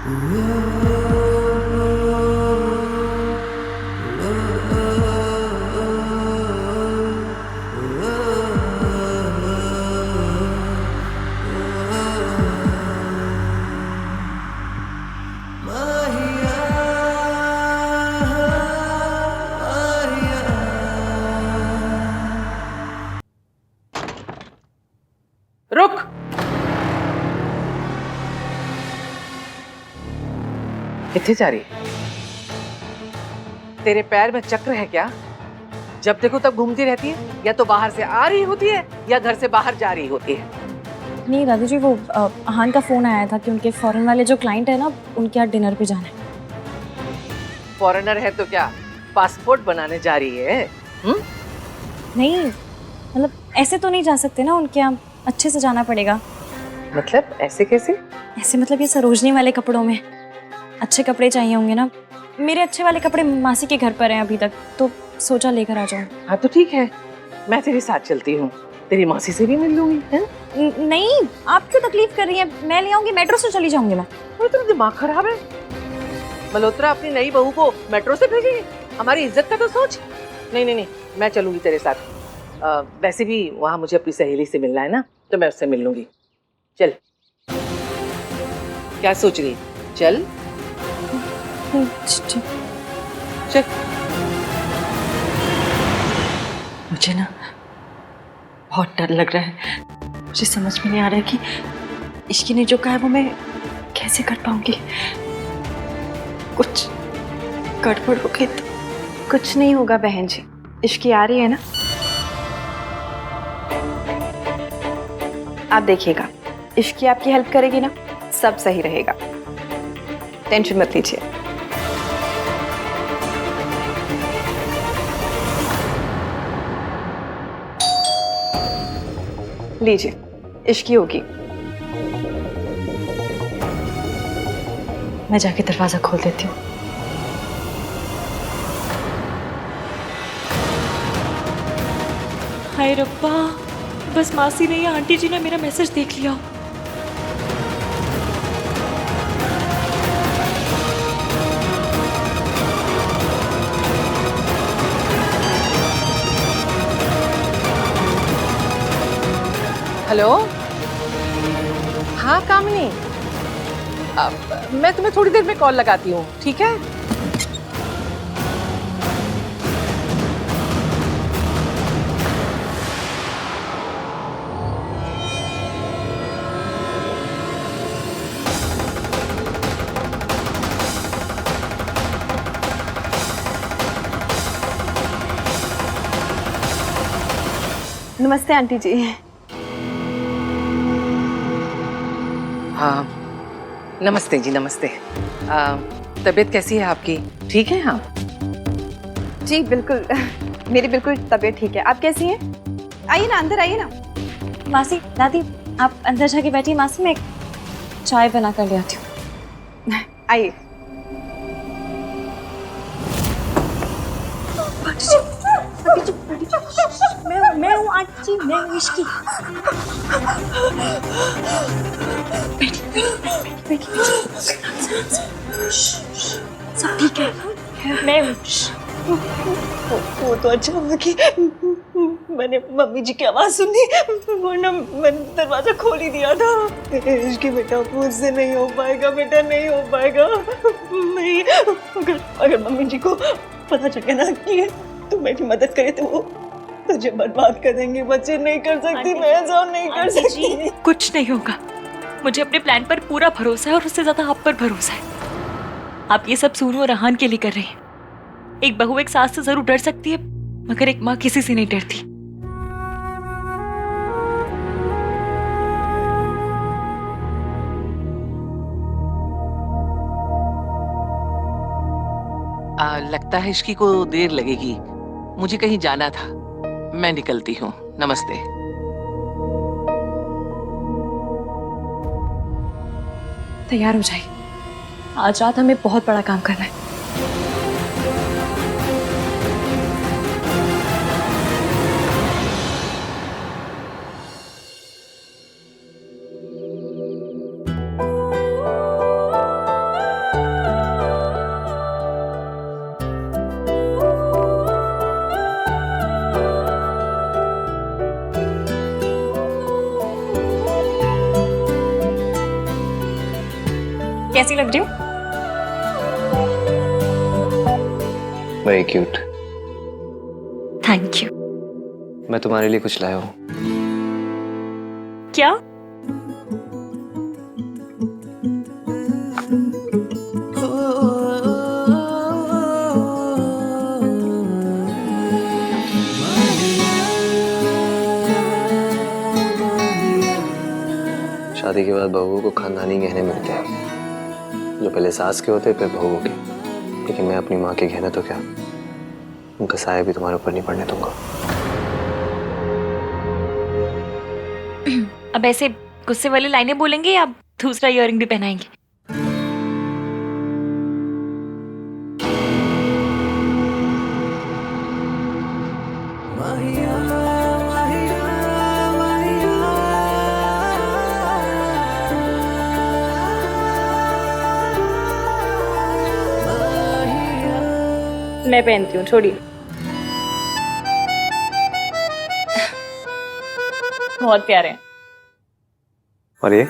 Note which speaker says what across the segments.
Speaker 1: रुक। किथे जा रही है? तेरे पैर में चक्र है क्या? जब देखो तब घूमती रहती है, या तो बाहर से आ रही होती है या घर से बाहर जा रही होती है।
Speaker 2: नहीं दादी जी, वो अहान का फोन आया था कि उनके फॉरेन वाले जो क्लाइंट है ना, उनके यहाँ डिनर पे जाना है।
Speaker 1: फॉरेनर है तो क्या पासपोर्ट बनाने जा रही है?
Speaker 2: नहीं मतलब ऐसे तो नहीं जा सकते ना, उनके यहाँ अच्छे से जाना पड़ेगा।
Speaker 1: मतलब ऐसे कैसे?
Speaker 2: ऐसे मतलब ये सरोजनी वाले कपड़ों में अच्छे कपड़े चाहिए होंगे ना। मेरे अच्छे वाले कपड़े मासी के घर पर हैं अभी तक, तो सोचा लेकर आ जाऊं।
Speaker 1: हाँ तो ठीक है, मैं तेरे साथ चलती हूँ, तेरी मासी से भी मिल लूंगी। है?
Speaker 2: नहीं, आप क्यों तकलीफ कर रही हैं? मैं ले आऊंगी, मेट्रो से चली जाऊंगी मैं।
Speaker 1: और तेरा दिमाग खराब है? मल्होत्रा अपनी नई बहू को मेट्रो से भेजेगी? हमारी इज्जत का तो सोच। नहीं नहीं नहीं, मैं चलूंगी तेरे साथ। वैसे भी वहां मुझे अपनी सहेली से मिलना है ना, तो मैं उससे मिल लूंगी। चल। क्या सोच रही? चल चल।
Speaker 3: मुझे ना बहुत डर लग रहा है। मुझे समझ में नहीं आ रहा है कि इश्की ने जो कहा है वो मैं कैसे कर पाऊंगी। कुछ गड़बड़ हो गई तो। कुछ नहीं होगा बहन जी, इश्की आ रही है ना, आप देखिएगा। इश्की आपकी हेल्प करेगी ना, सब सही रहेगा, टेंशन मत लीजिए। लीजिए, इश्की होगी। मैं जाके दरवाजा खोल देती हूँ।
Speaker 4: हाय रब्बा, बस मासी ने या आंटी जी ने मेरा मैसेज देख लिया।
Speaker 1: हेलो। हाँ कामिनी, मैं तुम्हें थोड़ी देर में कॉल लगाती हूँ, ठीक है?
Speaker 3: नमस्ते आंटी जी।
Speaker 1: हाँ नमस्ते जी, नमस्ते। तबीयत कैसी है आपकी? ठीक है? हाँ
Speaker 3: जी बिल्कुल, मेरी बिल्कुल तबीयत ठीक है। आप कैसी हैं? आइए ना, अंदर आइए ना।
Speaker 2: मासी, दादी आप अंदर जाके बैठिए, मासी मैं एक चाय बना कर ले आती हूँ।
Speaker 3: आइए।
Speaker 2: मैं हूँ आंटी, मैं हूँ इश्की। सब ठीक है, मैं हूँ।
Speaker 3: वो तो अच्छा हुआ कि मैंने मम्मी जी की आवाज सुनी, वरना मैंने दरवाजा खोल ही दिया था। इश्की बेटा, मुझसे नहीं हो पाएगा बेटा, नहीं हो पाएगा। नहीं, अगर मम्मी जी को पता चल गया ना कि तू मेरी मदद करे तो वो तुझे बर्बाद कर देंगे। बच्चे नहीं कर सकती, मैं ऐसा नहीं कर सकती।
Speaker 4: कुछ नहीं होगा, मुझे अपने प्लान पर पूरा भरोसा है और उससे ज्यादा आप पर भरोसा है। आप ये सब सूनू और रहान के लिए कर रही हैं। एक बहू एक सास से जरूर डर सकती है, मगर एक माँ किसी से नहीं डरती।
Speaker 1: लगता है इश्की को देर लगेगी, मुझे कहीं जाना था, मैं निकलती हूँ। नमस्ते।
Speaker 2: तैयार हो जाइए, आज रात हमें बहुत बड़ा काम करना है। कैसी लग रही हूँ?
Speaker 5: Very cute.
Speaker 4: Thank you.
Speaker 5: मैं तुम्हारे लिए कुछ लाया हूँ।
Speaker 4: क्या?
Speaker 5: शादी के बाद बहू को खानदानी गहने मिलते हैं, जो पहले सास के होते फिर बहू के। लेकिन मैं अपनी माँ के गहने तो क्या, उनका साया भी तुम्हारे ऊपर नहीं पड़ने दूंगा।
Speaker 4: अब ऐसे गुस्से वाली लाइनें बोलेंगे या दूसरा इयररिंग भी पहनाएंगे?
Speaker 2: मैं पहनती हूँ, छोड़िए। बहुत प्यारे हैं।
Speaker 5: और ये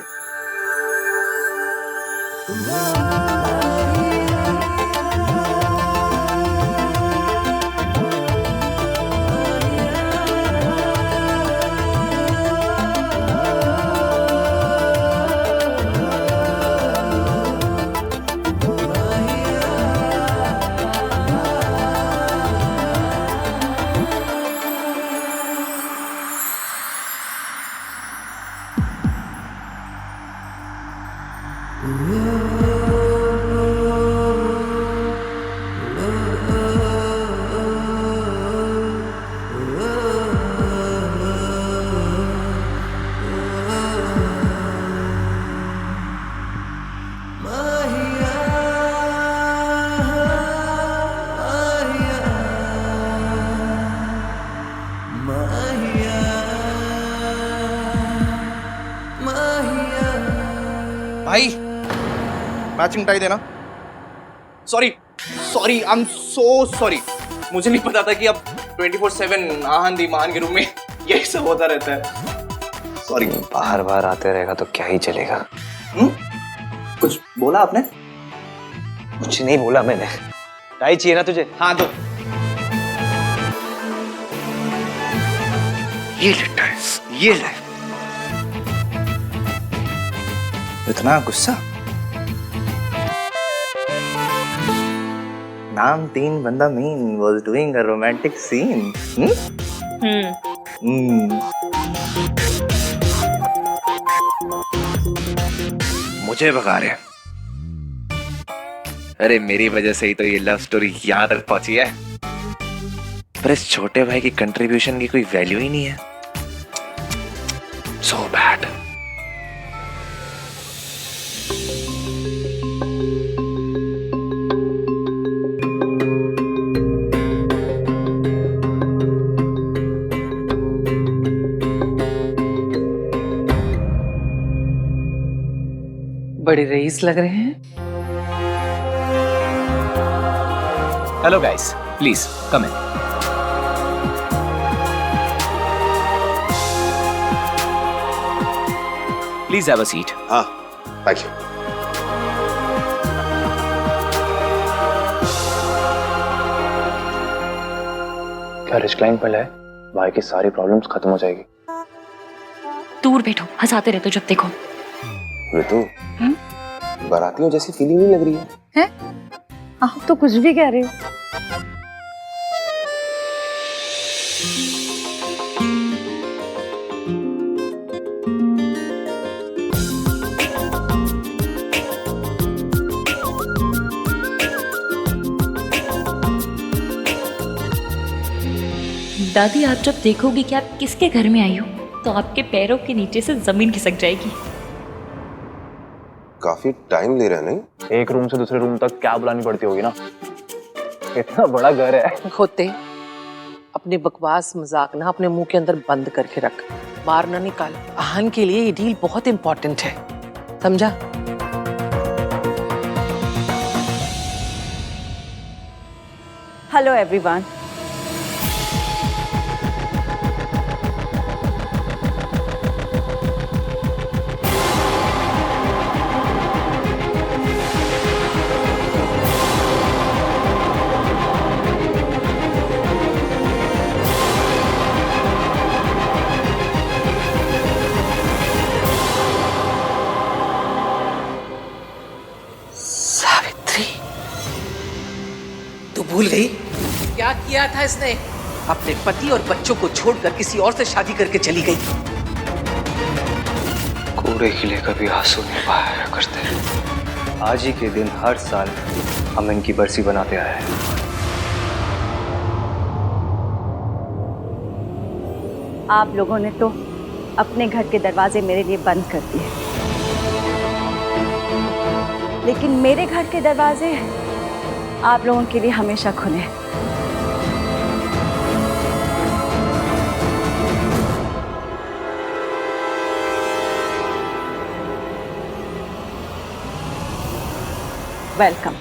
Speaker 6: भाई मैचिंग टाई देना। Sorry sorry, I am so sorry. मुझे नहीं पता था कि अब 24/7 आहन दी मान के रूम में यही सब होता रहता है। सॉरी।
Speaker 5: बाहर बाहर आते रहेगा तो क्या ही चलेगा।
Speaker 6: कुछ बोला आपने?
Speaker 5: कुछ नहीं बोला मैंने। टाई चाहिए ना तुझे?
Speaker 6: हाँ तो ये ले टाई, ये ले। इतना गुस्सा? नाम 3 बंदा mean was doing a romantic scene. मुझे भगा रहे। अरे मेरी वजह से ही तो ये लव स्टोरी यहाँ तक पहुंची है। पर इस छोटे भाई की कंट्रीब्यूशन की कोई वैल्यू ही नहीं है। So bad.
Speaker 1: बड़े रईस लग रहे हैं।
Speaker 7: Hello guys, please come in. Please have a seat.
Speaker 6: हाँ, थैंक यू।
Speaker 5: क्या रिक्लाइन पर है? भाई की सारी प्रॉब्लम्स खत्म हो जाएगी।
Speaker 4: दूर बैठो, हंसाते रहते हो जब देखो।
Speaker 5: ऋतु, बारातियों जैसी फीलिंग नहीं लग रही है?
Speaker 1: आप तो कुछ भी कह रहे हो।
Speaker 4: दादी, आप जब देखोगी कि आप किसके घर में आई हो तो आपके पैरों के नीचे से जमीन खिसक जाएगी।
Speaker 8: काफी टाइम ले रहे हैं नहीं?
Speaker 5: एक रूम से दूसरे रूम तक क्या बुलानी पड़ती होगी ना। इतना बड़ा घर है।
Speaker 1: होते अपने बकवास मजाक ना अपने मुंह के अंदर बंद करके रख, बाहर ना निकाल। आहन के लिए ये डील बहुत इंपॉर्टेंट है, समझा?
Speaker 3: Hello everyone.
Speaker 1: तू भूल गई क्या किया था इसने? अपने पति और बच्चों को छोड़कर किसी और से शादी करके चली गई।
Speaker 5: कूड़े किले कभी आंसू नहीं बहाया करते। आज ही के दिन हर साल हम इनकी बरसी बनाते आए हैं।
Speaker 9: आप लोगों ने तो अपने घर के दरवाजे मेरे लिए बंद कर दिए, लेकिन मेरे घर के दरवाजे आप लोगों के लिए हमेशा खुले हैं। वेलकम।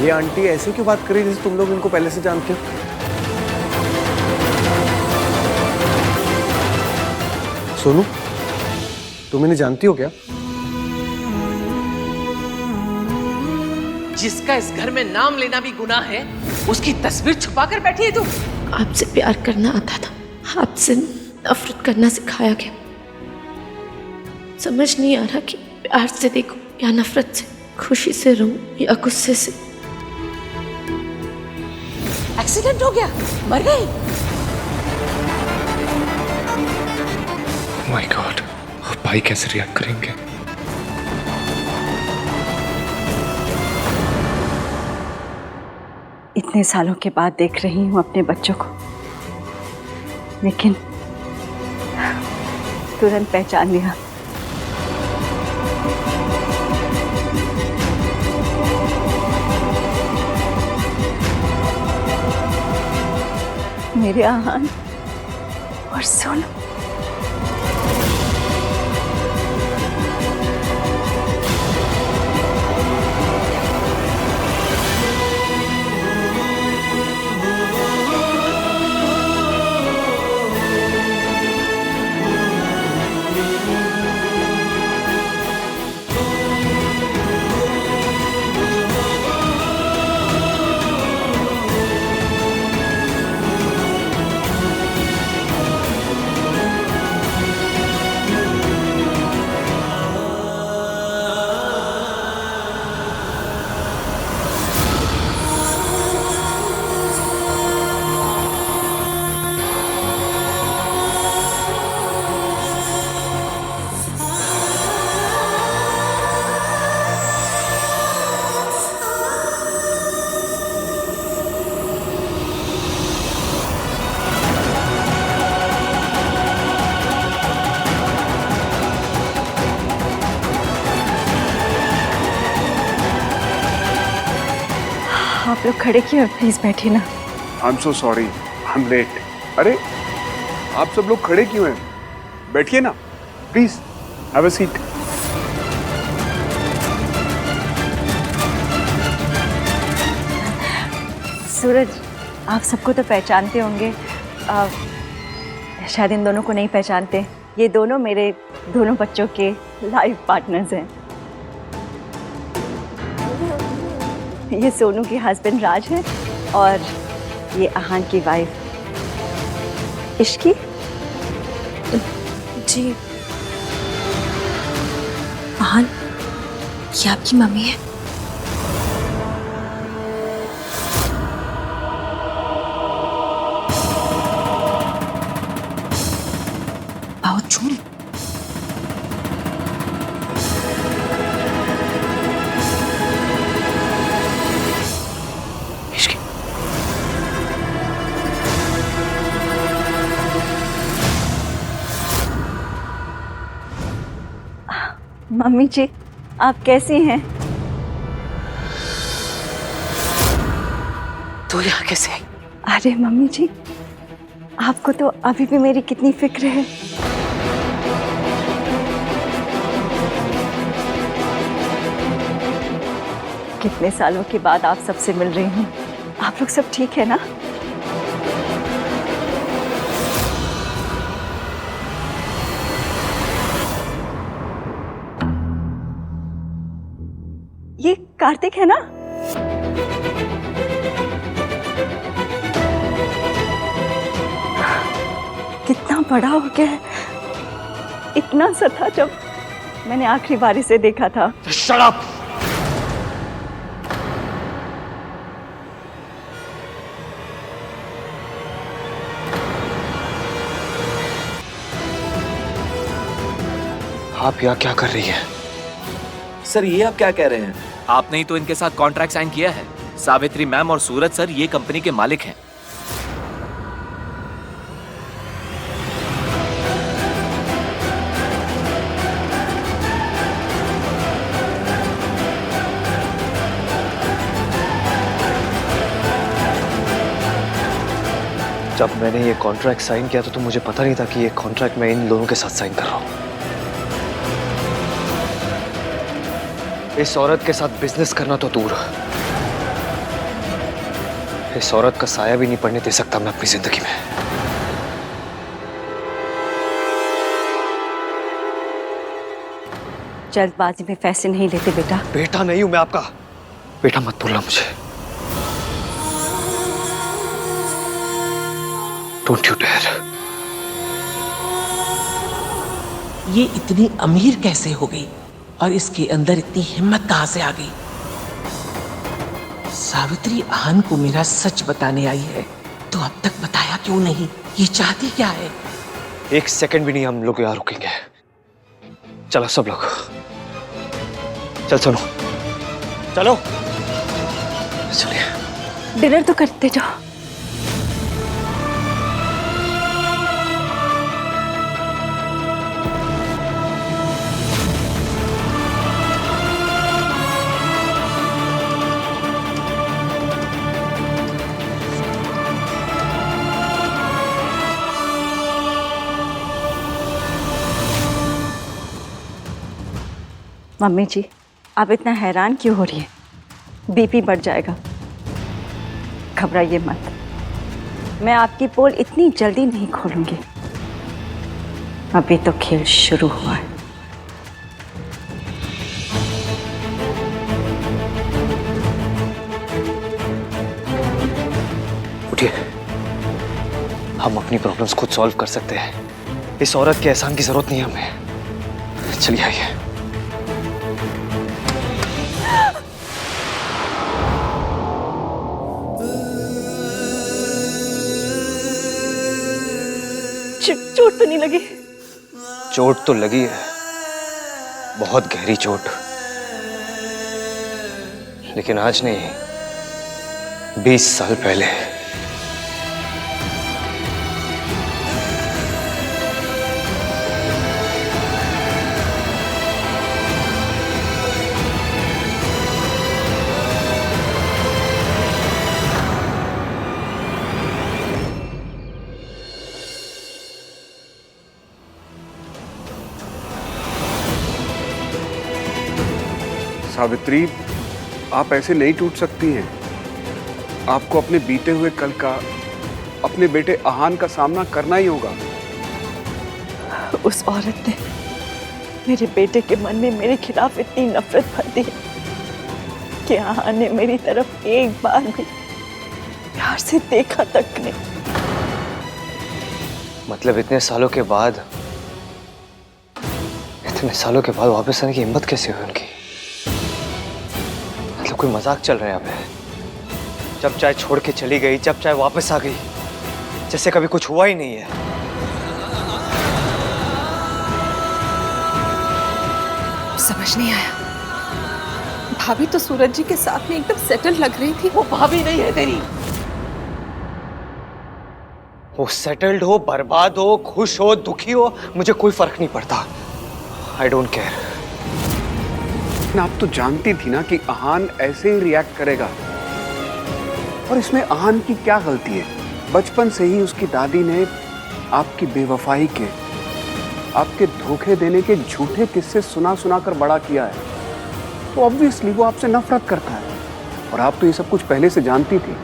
Speaker 10: ये आंटी ऐसे क्यों बात कर रही है जैसे तुम लोग इनको पहले से जानते हो? सोनू, तुम इन्हें जानती हो क्या?
Speaker 1: जिसका इस घर में नाम लेना भी गुनाह है, उसकी तस्वीर छुपा कर बैठी है तू।
Speaker 11: आपसे प्यार करना आता था, आपसे नफरत करना सिखाया गया। समझ नहीं आ रहा कि प्यार से देखूं या नफरत से, खुशी से रहूं या गुस्से से।
Speaker 1: एक्सीडेंट हो गया, मर गई।
Speaker 10: माय गॉड, अब भाई कैसे रिएक्ट करेंगे?
Speaker 9: इतने सालों के बाद देख रही हूँ अपने बच्चों को, लेकिन तुरंत पहचान लिया। मेरे आहान और सोनू। आप लोग खड़े क्यों हैं? प्लीज बैठिए ना।
Speaker 10: I am so sorry, I am late. अरे आप सब लोग खड़े क्यों हैं? बैठिए ना please, have a seat.
Speaker 9: Suraj, आप सबको तो पहचानते होंगे, शायद इन दोनों को नहीं पहचानते। ये दोनों मेरे दोनों बच्चों के लाइफ पार्टनर्स हैं। ये सोनू के हस्बैंड राज है और ये आहान की वाइफ इश्की।
Speaker 11: जी, आहान, ये आपकी मम्मी है? बहुत झूठ।
Speaker 9: मम्मी जी, आप कैसी हैं?
Speaker 1: तू यहाँ कैसे आई?
Speaker 9: अरे मम्मी जी, आपको तो अभी भी मेरी कितनी फिक्र है। कितने सालों के बाद आप सबसे मिल रही हूँ। आप लोग सब ठीक है ना? ये कार्तिक है ना? कितना बड़ा हो गया है, इतना सा था जब मैंने आखिरी बार इसे देखा था।
Speaker 10: Shut up!
Speaker 5: आप यहाँ क्या कर रही हैं?
Speaker 7: सर ये आप क्या कह रहे हैं? आपने ही तो इनके साथ कॉन्ट्रैक्ट साइन किया है। सावित्री मैम और सूरज सर ये कंपनी के मालिक हैं।
Speaker 5: जब मैंने ये कॉन्ट्रैक्ट साइन किया तो मुझे पता नहीं था कि ये कॉन्ट्रैक्ट मैं इन लोगों के साथ साइन कर रहा हूं। इस औरत के साथ बिजनेस करना तो दूर, इस औरत का साया भी नहीं पड़ने दे सकता मैं अपनी जिंदगी में।
Speaker 9: जल्दबाजी में फैसले नहीं लेते बेटा।
Speaker 5: बेटा नहीं हूं मैं आपका। बेटा मत बोलना मुझे। Don't you dare.
Speaker 12: ये इतनी अमीर कैसे हो गई और इसके अंदर इतनी हिम्मत कहां से आ गई? सावित्री आहन को मेरा सच बताने आई है तो अब तक बताया क्यों नहीं? ये चाहती क्या है?
Speaker 5: एक सेकंड भी नहीं हम लोग यहाँ रुकेंगे। चलो सब लोग, चल सुनो, चलो चलिए।
Speaker 9: डिनर तो करते जाओ। मम्मी जी, आप इतना हैरान क्यों हो रही है? बीपी बढ़ जाएगा। घबराइए मत, मैं आपकी पोल इतनी जल्दी नहीं खोलूंगी। अभी तो खेल शुरू हुआ है।
Speaker 5: उठिए, हम अपनी प्रॉब्लम्स खुद सॉल्व कर सकते हैं। इस औरत के एहसान की जरूरत नहीं है हमें। चलिए आइए।
Speaker 9: चोट तो नहीं लगी?
Speaker 5: चोट तो लगी है, बहुत गहरी चोट, लेकिन आज नहीं, 20 साल पहले।
Speaker 10: सावित्री, आप ऐसे नहीं टूट सकती हैं। आपको अपने बीते हुए कल का, अपने बेटे आहान का सामना करना ही होगा।
Speaker 3: उस औरत ने मेरे बेटे के मन में मेरे खिलाफ इतनी नफरत भर दी कि आहान ने मेरी तरफ एक बार भी प्यार से देखा तक नहीं।
Speaker 5: मतलब इतने सालों के बाद वापस आने की हिम्मत कैसे हुई उनकी? मतलब कोई मजाक चल रहा है यहाँ पे? जब चाहे छोड़ के चली गई, जब चाहे वापस आ गई, जैसे कभी कुछ हुआ ही नहीं है।
Speaker 11: समझ नहीं आया। भाभी तो सूरज जी के साथ में एकदम सेटल लग रही थी।
Speaker 12: वो भाभी नहीं है तेरी।
Speaker 5: वो सेटल्ड हो, बर्बाद हो, खुश हो, दुखी हो, मुझे कोई फर्क नहीं पड़ता। I don't care.
Speaker 10: आप तो जानती थी ना कि आहान ऐसे ही रिएक्ट करेगा, और इसमें आहान की क्या गलती है? बचपन से ही उसकी दादी ने आपकी बेवफाई के, आपके धोखे देने के झूठे किस्से सुना सुना कर बड़ा किया है। तो ऑब्वियसली वो आपसे नफरत करता है, और आप तो ये सब कुछ पहले से जानती थी।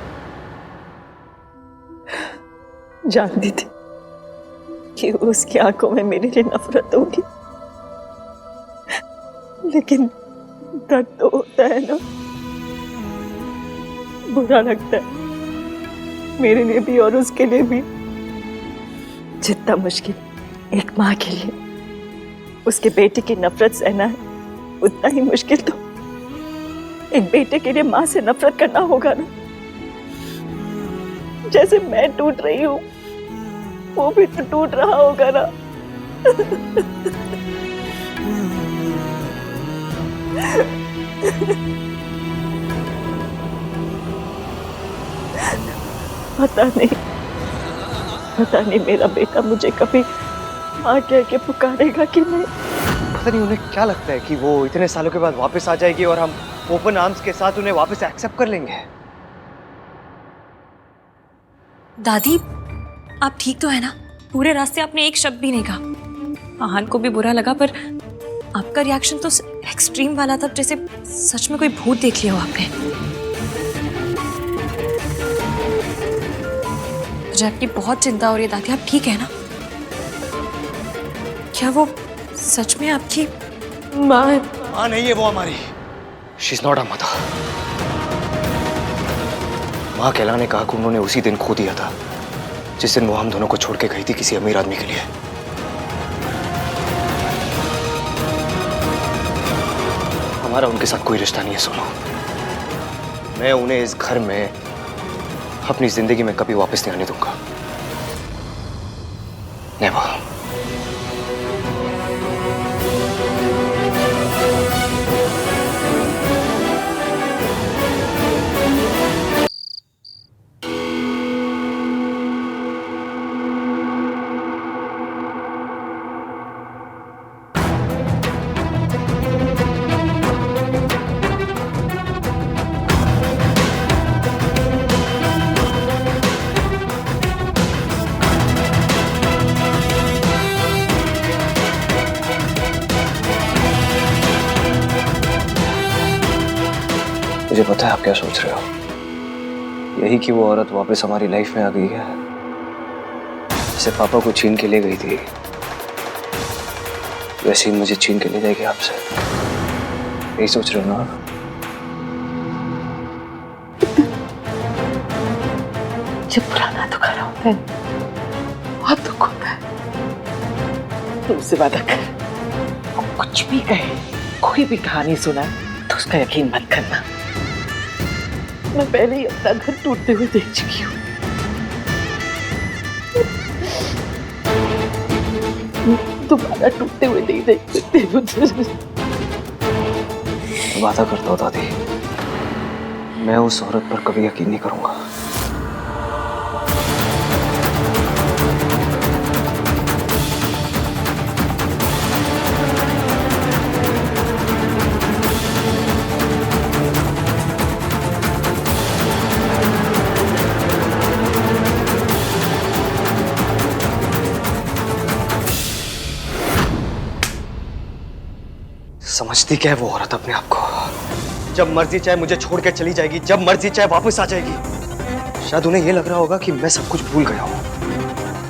Speaker 3: जानती थी कि उसकी आंखों में मेरे लिए नफरत होगी, लेकिन दर्द तो होता है ना, बुरा लगता है मेरे लिए भी और उसके लिए भी। जितना मुश्किल एक माँ के लिए उसके बेटे की नफरत सहना है, उतना ही मुश्किल तो एक बेटे के लिए माँ से नफरत करना होगा ना। जैसे मैं टूट रही हूँ, वो भी तो टूट रहा होगा ना। पता नहीं मेरा बेटा मुझे कभी आके आके पुकारेगा कि नहीं।
Speaker 6: पता नहीं उन्हें क्या लगता है कि वो इतने सालों के बाद वापस आ जाएगी और हम ओपन आर्म्स के साथ उन्हें वापस एक्सेप्ट कर लेंगे।
Speaker 2: दादी, आप ठीक तो है ना? पूरे रास्ते आपने एक शब्द भी नहीं कहा। आहान को भी बुरा लगा, पर आपका रिएक्शन तो एक्सट्रीम वाला था, जैसे सच में कोई भूत देख लिया हो आपने। मुझे आपकी बहुत चिंता हो रही है दादी, आप ठीक है ना? क्या वो सच में आपकी
Speaker 3: माँ है?
Speaker 6: माँ नहीं है वो हमारी। She's not our mother। माँ कहलाने का हक उन्होंने उसी दिन खो दिया था जिस दिन वो हम दोनों को छोड़ के गई थी किसी अमीर आदमी के लिए। हमारा उनके साथ कोई रिश्ता नहीं है सोनू। मैं उन्हें इस घर में अपनी जिंदगी में कभी वापस नहीं आने दूंगा। नेवर। मुझे पता है आप क्या सोच रहे हो। यही कि वो औरत वापस हमारी लाइफ में आ गई है, जैसे पापा को छीन के ले गई थी, वैसे ही मुझे छीन के ले जाएगी आपसे। यही सोच रहे हो ना?
Speaker 1: जब पुराना दोबारा होता है बहुत दुख होता है। तुम उससे वादा कर, वो कुछ भी कहे, कोई भी कहानी सुनाए तो उसका यकीन मत करना। मैं पहले ही अपना घर टूटते हुए देख चुकी हूँ। दोबारा टूटते हुए नहीं देख सकती मुझे।
Speaker 6: वादा करता हूँ दादी, मैं उस औरत पर कभी यकीन नहीं करूंगा। समझती क्या है वो औरत अपने आप को? जब मर्जी चाहे मुझे छोड़ के चली जाएगी, जब मर्जी चाहे वापस आ जाएगी। शायद उन्हें ये लग रहा होगा कि मैं सब कुछ भूल गया हूँ,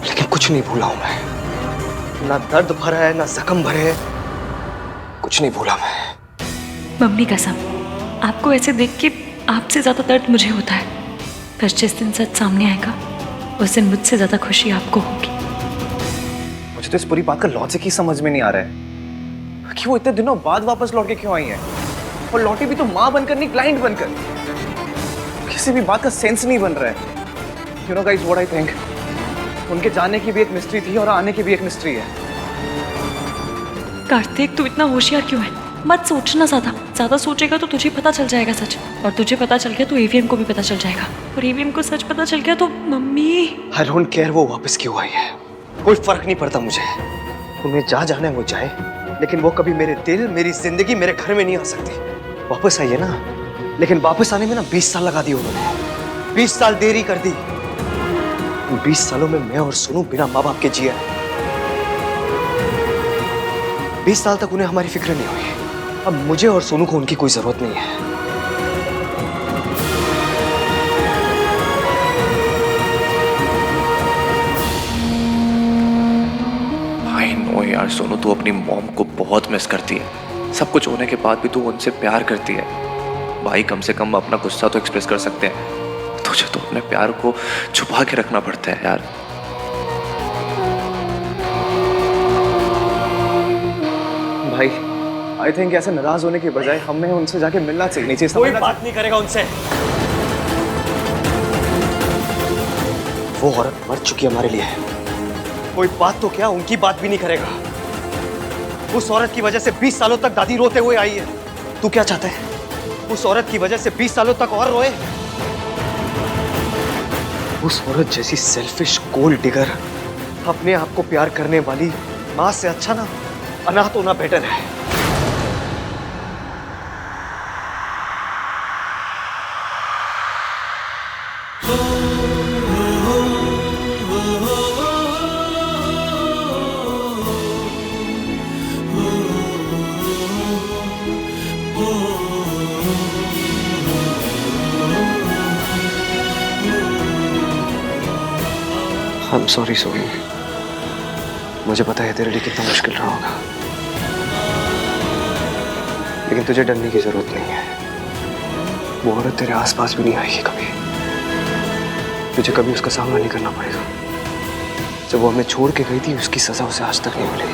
Speaker 6: लेकिन कुछ नहीं भूला हूं मैं। ना दर्द भरा है, ना जख्म भरे हैं, कुछ नहीं भूला मैं।
Speaker 4: मम्मी कसम, आपको ऐसे देख के आपसे ज्यादा दर्द मुझे होता है। पर जिस दिन सच सामने आएगा उस दिन मुझसे ज्यादा खुशी आपको होगी।
Speaker 6: मुझे तो इस पूरी बात का लॉजिक ही समझ में नहीं आ रहा है कि वो इतने दिनों बाद वापस लौट के क्यों आई है, और लौटी भी तो माँ बनकर नहीं, क्लाइंट बनकर। किसी भी बात का सेंस नहीं बन रहा है। You know guys what I think, उनके जाने की भी एक मिस्ट्री थी और आने की भी एक मिस्ट्री है।
Speaker 4: कार्तिक, तू इतना होशियार क्यों है? मत सोचना ज्यादा सोचेगा तो तुझे पता चल जाएगा सच, और तुझे पता चल गया तो एवीएम को भी पता चल जाएगा, और एवीएम को सच पता चल गया तो मम्मी।
Speaker 6: आई डोंट केयर वो वापस क्यों आई है, कोई फर्क नहीं पड़ता मुझे। उन्हें जहाँ जाना है वो जाए, लेकिन वो कभी मेरे दिल, मेरी जिंदगी, मेरे घर में नहीं आ सकती। वापस आई है ना, लेकिन वापस आने में ना 20 साल लगा दिए उन्होंने। 20 साल देरी कर दी। 20 सालों में मैं और सोनू बिना माँ बाप के जिया है। 20 साल तक उन्हें हमारी फिक्र नहीं हुई। अब मुझे और सोनू को उनकी कोई जरूरत नहीं है।
Speaker 7: आई नो यार सोनू, तू अपनी मॉम को बहुत मिस करती है। सब कुछ होने के बाद भी तू उनसे प्यार करती है। भाई कम से कम अपना गुस्सा तो एक्सप्रेस कर सकते हैं, तुझे तो अपने प्यार को छुपा के रखना पड़ता है यार।
Speaker 6: भाई आई थिंक ऐसे नाराज होने के बजाय हमें उनसे जाके मिलना चाहिए। कोई बात नहीं करेगा उनसे। वो औरत मर चुकी है हमारे लिए। कोई बात तो क्या, उनकी बात भी नहीं करेगा। उस औरत की वजह से 20 सालों तक दादी रोते हुए आई है। तू क्या चाहता है? उस औरत की वजह से 20 सालों तक और रोए? उस औरत जैसी सेल्फिश गोल्ड डिगर अपने आप को प्यार करने वाली मां से अच्छा ना अनाथ होना बेटर है। I'm sorry सोनू, मुझे पता है तेरे लिए कितना मुश्किल रहा होगा, लेकिन तुझे डरने की जरूरत नहीं है। वो औरत तेरे आसपास भी नहीं आएगी कभी। तुझे कभी उसका सामना नहीं करना पड़ेगा। जब वो हमें छोड़ के गई थी उसकी सजा उसे आज तक नहीं मिली,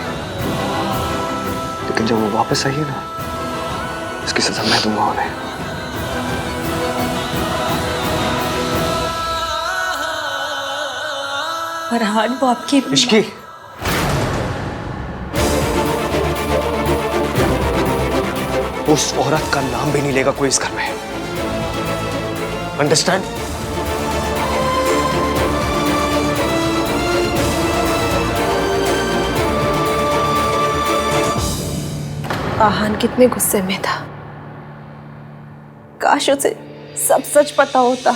Speaker 6: लेकिन जब वो वापस आई है ना, उसकी सजा मैं दूंगा उन्हें।
Speaker 2: फरहान, वो आपकी
Speaker 6: इश्की, उस औरत का नाम भी नहीं लेगा कोई इस घर में। अंडरस्टैंड?
Speaker 11: आहान कितने गुस्से में था। काश उसे सब सच पता होता।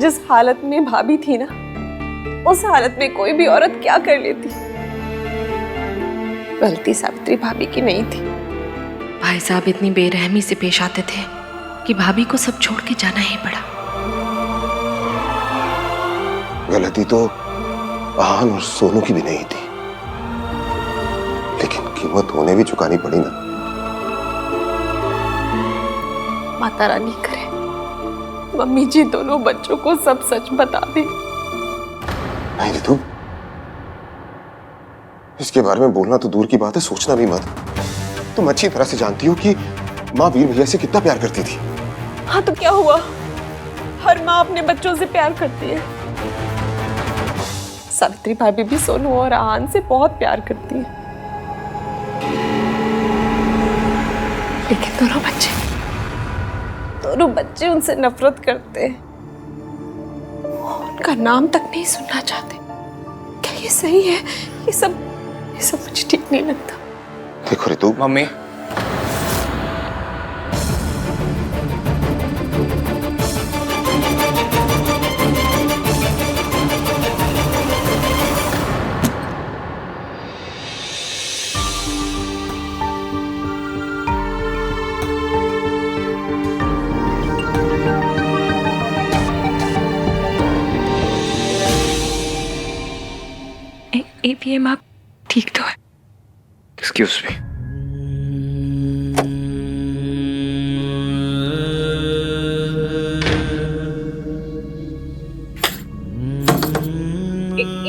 Speaker 11: जिस हालत में भाभी थी ना, उस हालत में कोई भी औरत क्या कर लेती। गलती सावित्री भाभी की नहीं थी।
Speaker 13: भाई साहब इतनी बेरहमी से पेश आते थे कि भाभी को सब छोड़ के जाना ही पड़ा।
Speaker 8: गलती तो आहान और सोनू की भी नहीं थी, लेकिन कीमत उन्हें भी चुकानी पड़ी ना।
Speaker 11: माता रानी करे मम्मी जी दोनों बच्चों को सब सच बता दे।
Speaker 8: नहीं रितु, इसके बारे में बोलना तो दूर की बात है, सोचना भी मत। तुम अच्छी तरह से जानती हो कि माँ वीर भैया से कितना प्यार करती थी।
Speaker 11: हाँ तो क्या हुआ, हर माँ अपने बच्चों से प्यार करती है। सावित्री भाभी भी सोनू और आहान से बहुत प्यार करती है, लेकिन दोनों बच्चे उनसे नफरत करते हैं। उनका नाम तक नहीं सुनना चाहते। क्या ये सही है? ये सब मुझे ठीक नहीं लगता।
Speaker 8: देखो रितु,
Speaker 6: मम्मी,
Speaker 4: एवीएम आप ठीक तो है?
Speaker 7: Excuse me.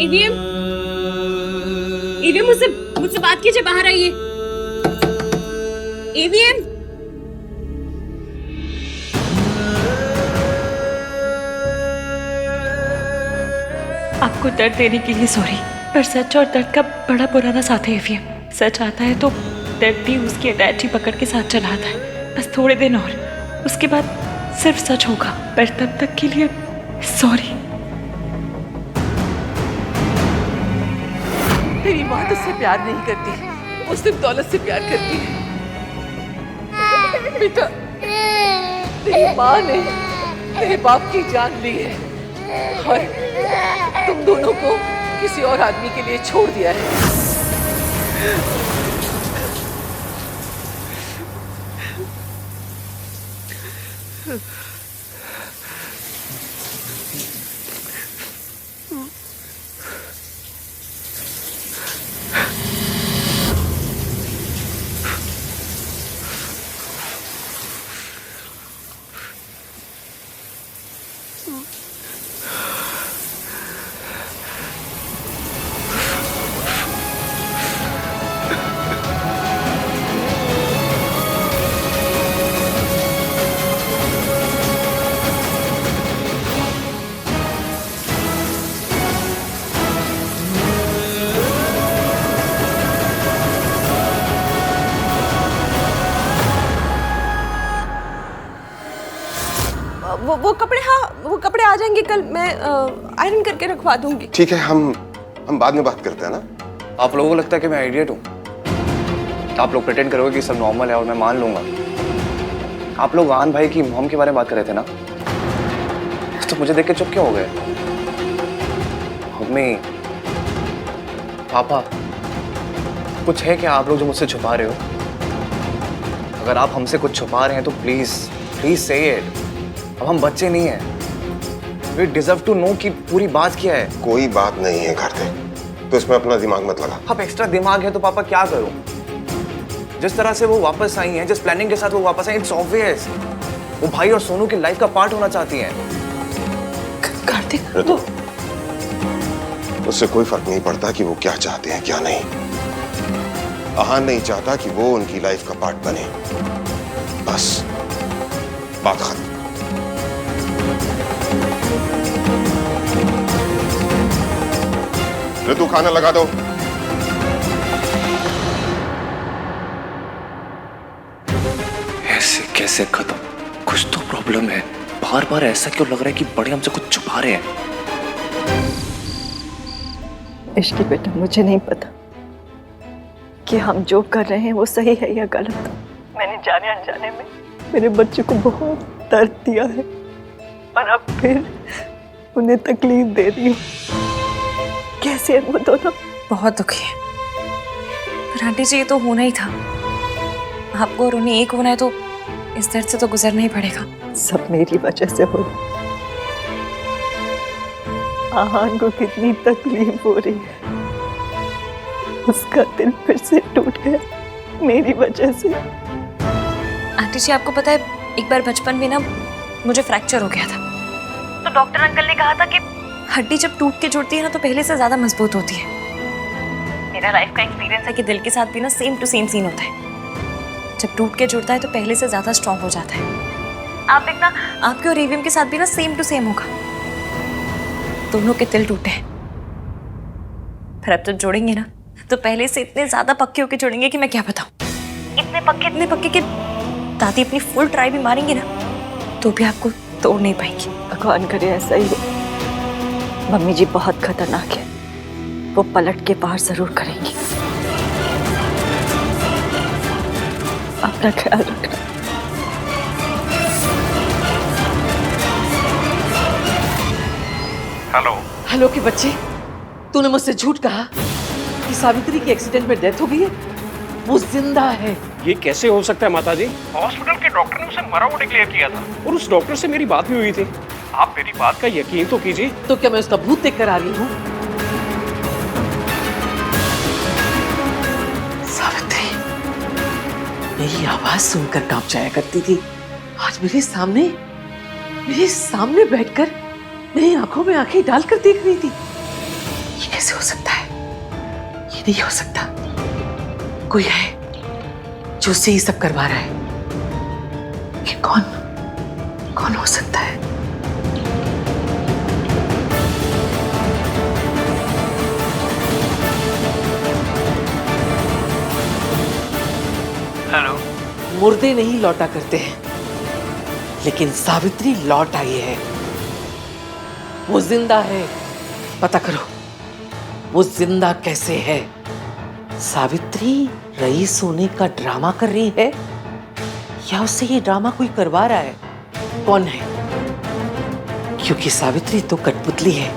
Speaker 11: एवीएम मुझसे बात कीजिए, बाहर आइए। एवीएम,
Speaker 4: आपको दर्द देने के लिए सॉरी, पर सच और दर्द का बड़ा पुराना साथ है एवीएम। सच आता है तो दर्द भी उसकी अटैची पकड़ के साथ चला आता है। बस थोड़े दिन और, उसके बाद सिर्फ सच होगा, पर तब तक के लिए सॉरी।
Speaker 1: तेरी माँ तुझसे प्यार नहीं करती, वो सिर्फ दौलत से प्यार करती है। बेटा, तेरी माँ ने तेरे बाप की जान ली है और तुम दोनों को किसी और आदमी के लिए छोड़ दिया है।
Speaker 11: वो कपड़े आ जाएंगे कल, मैं आयरन करके रखवा दूंगी।
Speaker 8: ठीक है, हम बाद में बात करते हैं ना।
Speaker 7: आप लोगों को लगता है कि मैं आइडियट हूँ? आप लोग प्रिटेंड करोगे कि सब नॉर्मल है और मैं मान लूंगा। आप लोग आहान भाई की मॉम के बारे में बात कर रहे थे ना, तो मुझे देख के चुप क्यों हो गए? मम्मी, पापा, कुछ है क्या आप लोग जो मुझसे छुपा रहे हो? अगर आप हमसे कुछ छुपा रहे हैं तो प्लीज प्लीज से इट। अब हम बच्चे नहीं हैं। वी डिजर्व टू नो कि पूरी बात क्या है।
Speaker 8: कोई बात नहीं है कार्तिक, तो इसमें अपना दिमाग मत लगा।
Speaker 7: अब एक्स्ट्रा दिमाग है तो पापा क्या करूं? जिस तरह से वो वापस आई हैं, जिस प्लानिंग के साथ वो वापस आई, इट्स ऑब्वियस वो भाई और सोनू की लाइफ का पार्ट होना चाहती हैं।
Speaker 11: कार्तिक,
Speaker 8: ऋतु, उससे कोई फर्क नहीं पड़ता कि वो क्या चाहते हैं क्या नहीं। आहान नहीं चाहता कि वो उनकी लाइफ का पार्ट बने, बस बात खत्म। ऋतु, खाना लगा दो।
Speaker 7: ऐसे कैसे खत्म? कुछ तो प्रॉब्लम है। बार बार ऐसा क्यों लग रहा है कि बड़े हमसे कुछ छुपा रहे हैं?
Speaker 9: इश्की बेटा, मुझे नहीं पता कि हम जो कर रहे हैं वो सही है या गलत। मैंने जाने अनजाने में मेरे बच्चे को बहुत दर्द दिया है और अब फिर उन्हें तकलीफ दे रही हूँ। कैसे है वो दोनों?
Speaker 2: बहुत दुखी है, पर आंटी जी ये तो होना ही था। आपको और उन्हें एक होना है तो इस दर्द से तो गुजरना ही पड़ेगा।
Speaker 9: सब मेरी वजह से हो रहा। आहान को कितनी तकलीफ हो रही है, उसका दिल फिर से टूट गया मेरी वजह से।
Speaker 2: आंटी जी आपको पता है, एक बार बचपन में ना मुझे फ्रैक्चर हो गया था, तो डॉक्टर अंकल ने कहा था कि हड्डी जब टूट के जुड़ती है ना तो पहले से ज्यादा मजबूत होती है। मेरा लाइफ का एक्सपीरियंस है कि दिल के साथ भी ना सेम टू सेम सीन होता है। जब टूट के जुड़ता है तो पहले से ज्यादा स्ट्रॉन्ग हो जाता है। आप देखना, आपके और ईवीएम के साथ भी ना सेम टू सेम होगा। दोनों के दिल टूटे हैं, पर अब तो जोड़ेंगे ना तो पहले से इतने ज्यादा पक्के होके जुड़ेंगे कि मैं क्या बताऊं। इतने पक्के कि दादी अपनी फुल ट्राई भी मारेंगी ना तो भी आपको तोड़ नहीं पाएंगी।
Speaker 9: भगवान करे ऐसा ही हो। मम्मी जी बहुत खतरनाक है, वो पलट के पार जरूर करेंगी। अपना ख्याल रखना।
Speaker 1: हेलो के बच्चे, तूने मुझसे झूठ कहा कि सावित्री की एक्सीडेंट में डेथ हो गई है। वो जिंदा है।
Speaker 10: ये कैसे हो सकता है माताजी? हॉस्पिटल के डॉक्टर ने उसे मरा हुआ डिक्लेयर किया था और उस डॉक्टर से मेरी बात भी हुई थी। आप मेरी बात का यकीन तो कीजिए।
Speaker 1: तो क्या मैं उसका भूत देख कर आ रही हूँ? सावित्री मेरी आवाज सुनकर कांप जाया करती थी, आज मेरे सामने बैठकर मेरी आंखों में आंखें डालकर देख रही थी। ये कैसे हो सकता है? ये नहीं हो सकता। कोई है जो उससे ये सब करवा रहा है। ये कौन हो सकता है?
Speaker 12: हेलो।
Speaker 1: मुर्दे नहीं लौटा करते हैं, लेकिन सावित्री लौट आई है। वो जिंदा है। पता करो वो जिंदा कैसे है। सावित्री रईस होने का ड्रामा कर रही है या उससे ये ड्रामा कोई करवा रहा है? कौन है? क्योंकि सावित्री तो कठपुतली है।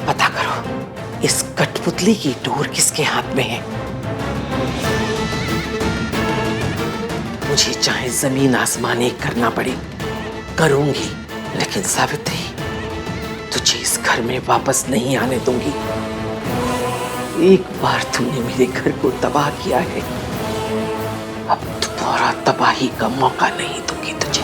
Speaker 1: पता करो इस कठपुतली की डोर किसके हाथ में है। मुझे चाहे जमीन आसमान एक करना पड़े करूंगी, लेकिन सावित्री तुझे इस घर में वापस नहीं आने दूंगी। एक बार तूने मेरे घर को तबाह किया है, अब दोबारा तबाही का मौका नहीं दूंगी तुझे।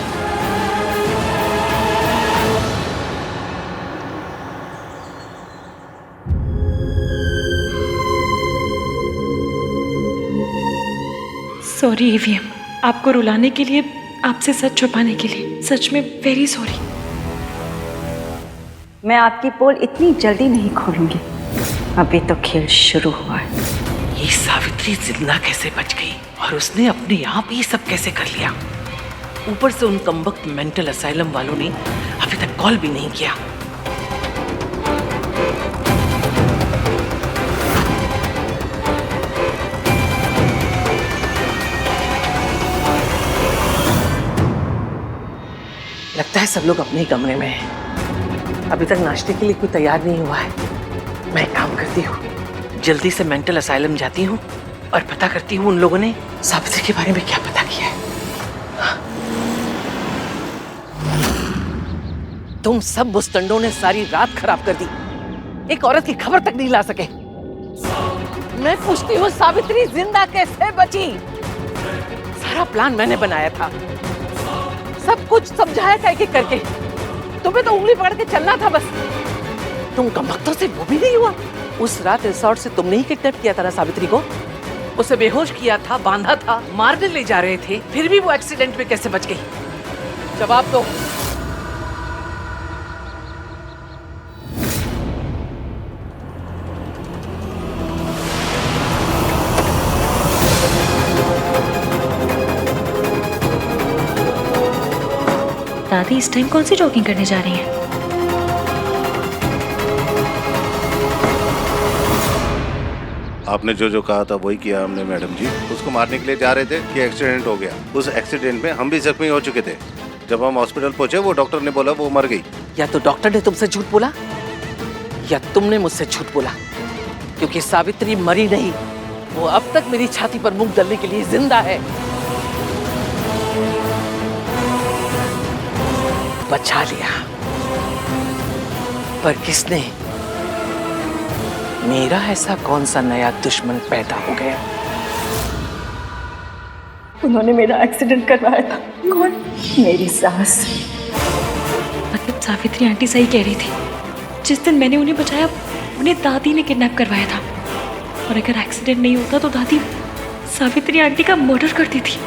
Speaker 4: सॉरी ईवीएम, आपको रुलाने के लिए, आपसे सच छुपाने के लिए, सच में वेरी सॉरी।
Speaker 9: मैं आपकी पोल इतनी जल्दी नहीं खोलूंगी, अभी तो खेल शुरू हुआ है।
Speaker 12: ये सावित्री जिंदा कैसे बच गई और उसने अपने आप ही सब कैसे कर लिया? ऊपर से उन कमबख्त मेंटल असाइलम वालों ने अभी तक कॉल भी नहीं किया।
Speaker 1: लगता है सब लोग अपने ही कमरे में हैं। अभी तक नाश्ते के लिए कोई तैयार नहीं हुआ है। मैं एक काम करती हूँ,
Speaker 12: जल्दी से मेंटल असाइलम जाती हूँ और पता करती हूँ उन लोगों ने सावित्री के बारे में क्या पता किया है।
Speaker 1: तुम सब मुस्तंडों ने सारी रात खराब कर दी, एक औरत की खबर तक नहीं ला सके। मैं पूछती हूँ सावित्री जिंदा कैसे बची? सारा प्लान मैंने बनाया था, सब कुछ समझाया था एक एक करके। तुम्हें तो उंगली पकड़ के चलना था बस। तुम कमबख्तों से वो भी नहीं हुआ। उस रात रिसोर्ट से तुमने ही किडनैप किया था ना सावित्री को? उसे बेहोश किया था, बांधा था, मारने ले जा रहे थे, फिर भी वो एक्सीडेंट में कैसे बच गई? जवाब दो।
Speaker 4: दादी इस टाइम कौन सी जॉगिंग करने जा रही हैं?
Speaker 14: आपने जो जो कहा था वही किया हमने मैडम जी। उसको मारने के लिए जा रहे थे कि एक्सीडेंट हो गया। उस एक्सीडेंट में हम भी जख्मी हो चुके थे। जब हम हॉस्पिटल पहुंचे वो डॉक्टर ने बोला वो मर गई।
Speaker 1: या तो डॉक्टर ने तुमसे झूठ बोला या तुमने मुझसे झूठ बोला, क्योंकि सावित्री मरी नहीं, वो अब तक मेरी छाती पर मुंह डालने के लिए जिंदा है। बचा लिया, पर किसने? मेरा ऐसा कौन सा नया दुश्मन पैदा हो गया?
Speaker 9: उन्होंने मेरा एक्सीडेंट करवाया था।
Speaker 2: कौन?
Speaker 9: मेरी सास।
Speaker 4: मतलब सावित्री आंटी सही कह रही थी, जिस दिन मैंने उन्हें बचाया उन्हें दादी ने किडनैप करवाया था। और अगर एक्सीडेंट नहीं होता तो दादी सावित्री आंटी का मर्डर करती थी।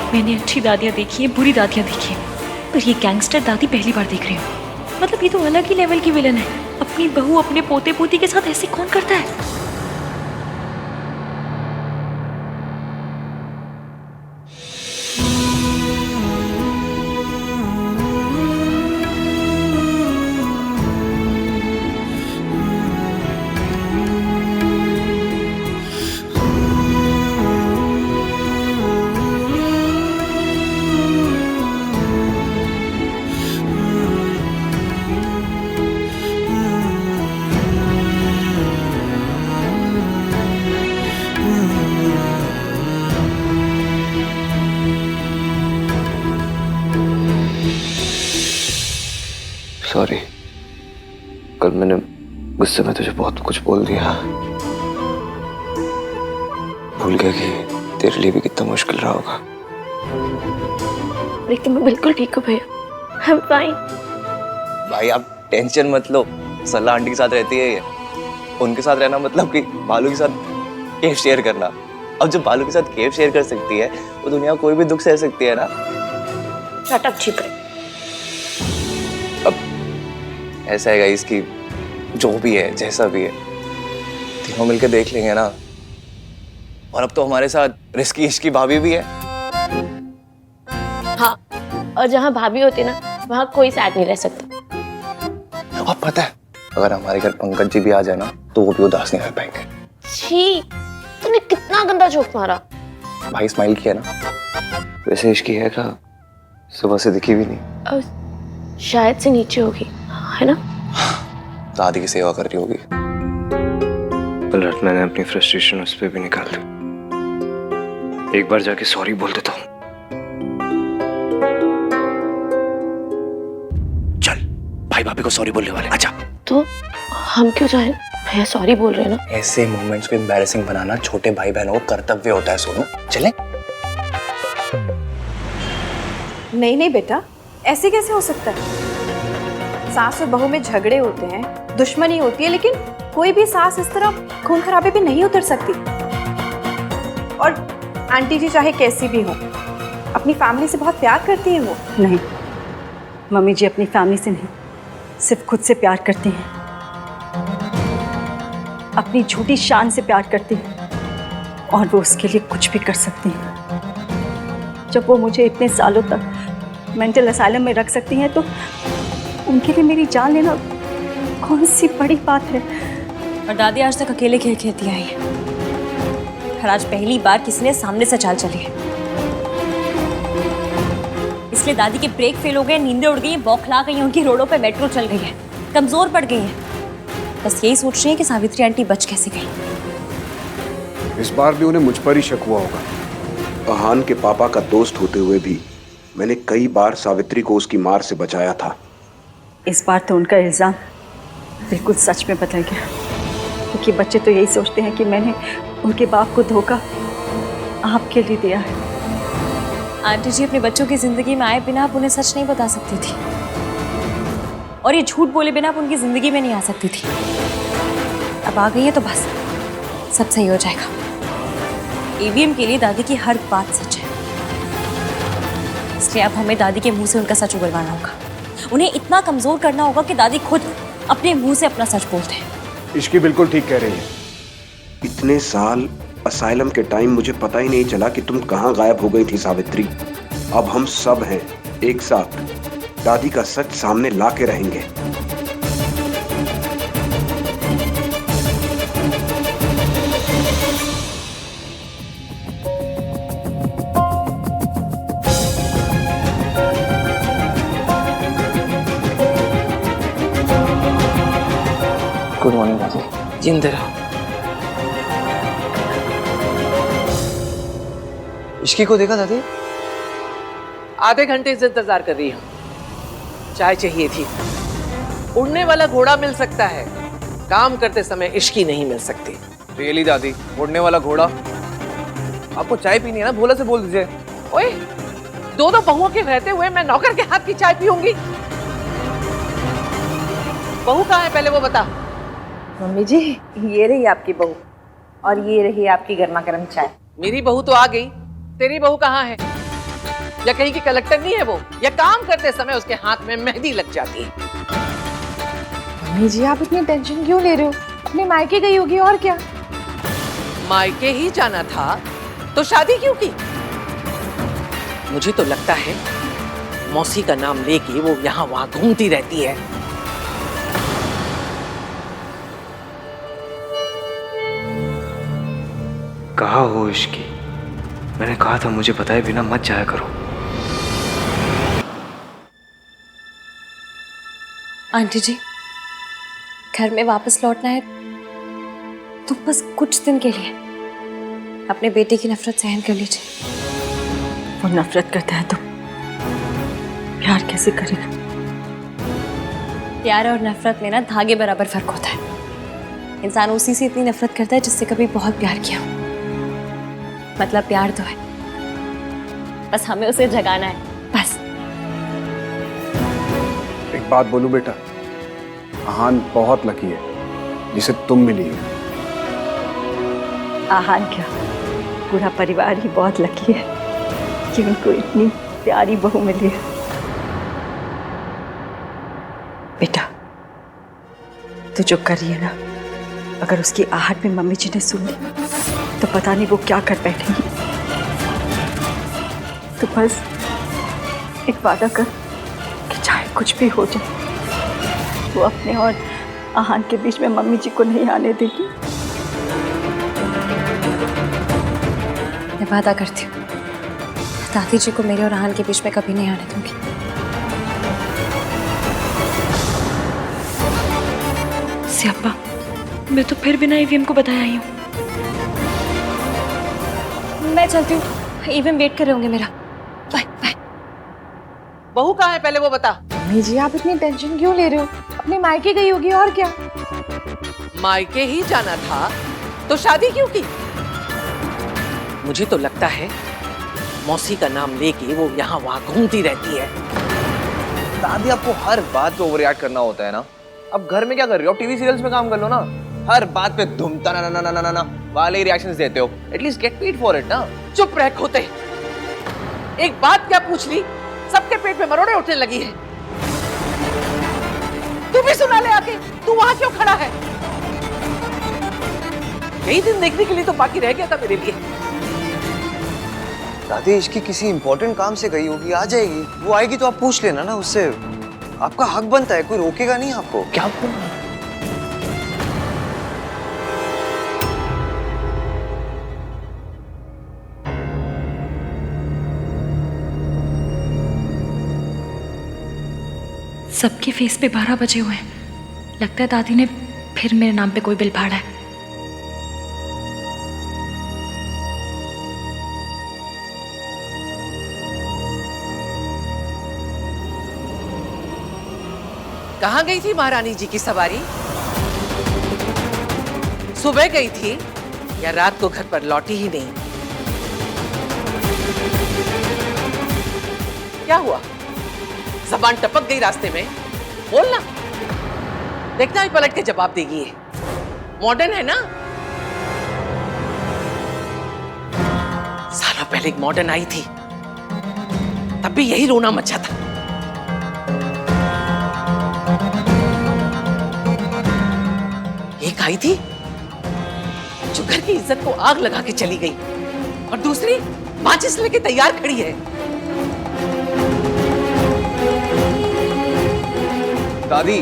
Speaker 4: मैंने अच्छी दादियाँ देखी हैं, बुरी दादियाँ देखी हैं, पर ये गैंगस्टर दादी पहली बार देख रही हूँ। मतलब ये तो अलग ही लेवल की विलन है। अपनी बहू अपने पोते पोती के साथ ऐसे कौन करता है?
Speaker 5: सॉरी, कल मैंने गुस्से में तुझे बहुत कुछ बोल दिया। भूल गया कि तेरे लिए भी कितना मुश्किल रहा होगा।
Speaker 13: लेकिन मैं बिल्कुल ठीक हूँ भैया, आई एम फाइन।
Speaker 5: भाई आप टेंशन मत लो, सलाह आंटी के साथ रहती है ये। उनके साथ रहना मतलब कि बालू के साथ केव शेयर करना। अब जब बालू के साथ केव शेयर कर सकती है वो दुनिया कोई भी दुख सह सकती है ना।
Speaker 13: शट अप चुप रहे।
Speaker 5: ऐसा है गाइस कि जो भी है जैसा भी है तीनों मिलकर देख लेंगे ना। और अब तो हमारे साथ रिस्की इश्की भाभी भी है।
Speaker 13: हाँ, और जहाँ भाभी होती ना वहाँ कोई साथ नहीं रह सकता।
Speaker 5: और पता है अगर हमारे घर पंकज जी भी आ जाए ना तो वो भी उदास नहीं रह पाएंगे।
Speaker 13: छी, तूने कितना गंदा जोक मारा।
Speaker 5: भाई स्माइल किया ना। वैसे इश्की है का सुबह से दिखी भी नहीं।
Speaker 13: शायद से नीचे होगी, है ना?
Speaker 5: दादी की सेवा कर रही होगी। कल रात मैंने अपनी फ्रस्ट्रेशन उस पर भी निकाल दी। एक बार जाके सॉरी बोल देता हूँ।
Speaker 12: चल भाई भाभी को सॉरी बोलने वाले। अच्छा
Speaker 13: तो हम क्यों जाए? भैया सॉरी बोल रहे हैं ना।
Speaker 5: ऐसे मोमेंट्स को एम्बैरेसिंग बनाना छोटे भाई बहनों को कर्तव्य होता है। सोनू चले।
Speaker 11: नहीं नहीं बेटा, ऐसे कैसे हो सकता है? सास और बहू में झगड़े होते हैं, दुश्मनी होती है, लेकिन कोई भी सास इस तरह खून खराबे पे नहीं उतर सकती। और आंटी जी चाहे कैसी भी हो, अपनी फैमिली से बहुत प्यार करती हैं वो।
Speaker 9: नहीं, मम्मी जी अपनी फैमिली से नहीं, सिर्फ खुद से प्यार करती हैं। अपनी झूठी शान से प्यार करती हैं। और वो उसके लिए कुछ भी कर सकती हैं। जब वो मुझे इतने सालों तक मेंटल असाइलम में रख सकती हैं तो उनके लिए मेरी जान लेना कौन सी बड़ी बात है।
Speaker 2: और दादी आज तक अकेले खेल खेलती आई है, और आज पहली बार किसी ने सामने से चाल चली है। इसलिए दादी के ब्रेक फेल हो गए, नींदें उड़ गई हैं, बौखला गई हैं, उनकी रोडों पे मेट्रो चल गई है, कमजोर पड़ गई है। बस यही सोच रही है कि सावित्री आंटी बच कैसे गई।
Speaker 10: इस बार भी उन्हें मुझ पर ही शक हुआ होगा। अहान के पापा का दोस्त होते हुए भी मैंने कई बार सावित्री को उसकी मार से बचाया था।
Speaker 9: इस बार तो उनका इल्ज़ाम बिल्कुल सच में बदल गया, क्योंकि बच्चे तो यही सोचते हैं कि मैंने उनके बाप को धोखा आपके लिए दिया है।
Speaker 2: आंटी जी अपने बच्चों की जिंदगी में आए बिना आप उन्हें सच नहीं बता सकती थी, और ये झूठ बोले बिना आप उनकी जिंदगी में नहीं आ सकती थी। अब आ गई है तो बस सब सही हो जाएगा। ईवीएम के लिए दादी की हर बात सच है, इसलिए अब हमें दादी के मुंह से उनका सच उगलवाना होगा। उन्हें इतना कमजोर करना होगा कि दादी खुद अपने मुंह से अपना सच बोलते हैं।
Speaker 10: इश्की बिल्कुल ठीक कह रही है। इतने साल असाइलम के टाइम मुझे पता ही नहीं चला कि तुम कहाँ गायब हो गई थी सावित्री। अब हम सब हैं एक साथ, दादी का सच सामने ला के रहेंगे।
Speaker 12: गुड मॉर्निंग दादी।
Speaker 1: जिंदा रहो।
Speaker 5: इश्की को देखा दादी?
Speaker 1: आधे घंटे से इंतजार कर रही हूँ। चाय चाहिए थी। उड़ने वाला घोड़ा मिल सकता है, काम करते समय इश्की नहीं मिल सकती।
Speaker 6: रियली दादी, उड़ने वाला घोड़ा? आपको चाय पीनी है ना, भोला से बोल दीजिए।
Speaker 1: ओए, दो बहुओं के रहते हुए मैं नौकर के हाथ की चाय पीऊंगी? बहू कहाँ है पहले वो बता।
Speaker 11: मम्मी जी, ये रही आपकी बहू और ये रही आपकी गर्मा गर्म चाय।
Speaker 1: मेरी बहू तो आ गई, तेरी बहू कहाँ है? या कहीं की कलेक्टर नहीं है वो, या काम करते समय उसके हाथ में मेहंदी लग जाती है?
Speaker 11: मम्मी जी, आप इतनी टेंशन क्यों ले रहे हो? अपने मायके गई होगी और क्या।
Speaker 1: मायके ही जाना था तो शादी क्यों की? मुझे तो लगता है मौसी का नाम लेके वो यहाँ वहां घूमती रहती है।
Speaker 7: कहा हो इश्की, मैंने कहा था मुझे बताए बिना मत जाया करो।
Speaker 2: आंटी जी, घर में वापस लौटना है तो बस कुछ दिन के लिए अपने बेटे की नफरत सहन कर लीजिए।
Speaker 9: वो नफरत करता है तो प्यार कैसे करेगा?
Speaker 2: प्यार और नफरत में ना धागे बराबर फर्क होता है। इंसान उसी से इतनी नफरत करता है जिससे कभी बहुत प्यार किया हो। मतलब प्यार तो है, बस हमें उसे जगाना है, बस।
Speaker 10: एक बात बोलूं बेटा, आहान बहुत लकी है जिसे तुम मिली हो।
Speaker 9: आहान क्या, पूरा परिवार ही बहुत लकी है कि उनको इतनी प्यारी बहू मिली है। बेटा, तू जो कर रही है ना, अगर उसकी आहट में मम्मी जी ने सुन ली तो पता नहीं वो क्या कर बैठेंगी। तो बस एक वादा कर कि चाहे कुछ भी हो जाए, वो अपने और आहान के बीच में मम्मी जी को नहीं आने देगी।
Speaker 2: मैं वादा करती हूँ, दादी जी को मेरे और आहान के बीच में कभी नहीं आने दूंगी।
Speaker 4: सियाप्पा, मैं तो फिर बिना ईवीएम को बताया ही हूँ।
Speaker 2: मैं चलती हूँ, ईवीएम वेट कर रहे होंगे मेरा। Bye bye.
Speaker 1: बहू कहाँ है पहले वो बता।
Speaker 11: मम्मी जी, आप इतनी टेंशन क्यों ले रहे हो? अपने मायके गई होगी और क्या।
Speaker 1: मायके ही जाना था तो शादी क्यों की? मुझे तो लगता है मौसी का नाम लेके वो यहाँ वहां घूमती रहती है।
Speaker 6: दादी, आपको हर बात पे ओवररिएक्ट करना होता है ना। अब घर में क्या कर रही हो? टीवी सीरियल्स में काम कर लो ना। हर बात पे धुमता ना ना ना ना ना ना वाले रिएक्शंस देते हो। At least get paid for it ना।
Speaker 1: चुप रह खोते। एक बात क्या पूछ ली, सबके पेट में मरोड़े उठने लगी है। तू भी सुना ले आके, तू वहां क्यों खड़ा है? यही दिन देखने के लिए तो बाकी रह गया था मेरे लिए।
Speaker 5: दादी इसकी किसी इंपॉर्टेंट काम से गई होगी, आ जाएगी। वो आएगी तो आप पूछ लेना ना उससे, आपका हक बनता है, कोई रोकेगा नहीं आपको।
Speaker 12: क्या बोल रहा है?
Speaker 4: सबके फेस पे 12 बजे हुए हैं। लगता है दादी ने फिर मेरे नाम पे कोई बिल फाड़ा है।
Speaker 1: कहाँ गई थी महारानी जी की सवारी? सुबह गई थी या रात को घर पर लौटी ही नहीं? क्या हुआ? जबान टपक गई रास्ते में? बोलना, देखना ही पलट के जवाब देगी। ये मॉडर्न है ना? सालों पहले एक मॉडर्न आई थी, तब भी यही रोना मचा था। एक आई थी जो घर की इज्जत को आग लगा के चली गई, और दूसरी माचिस लेके तैयार खड़ी है।
Speaker 6: दादी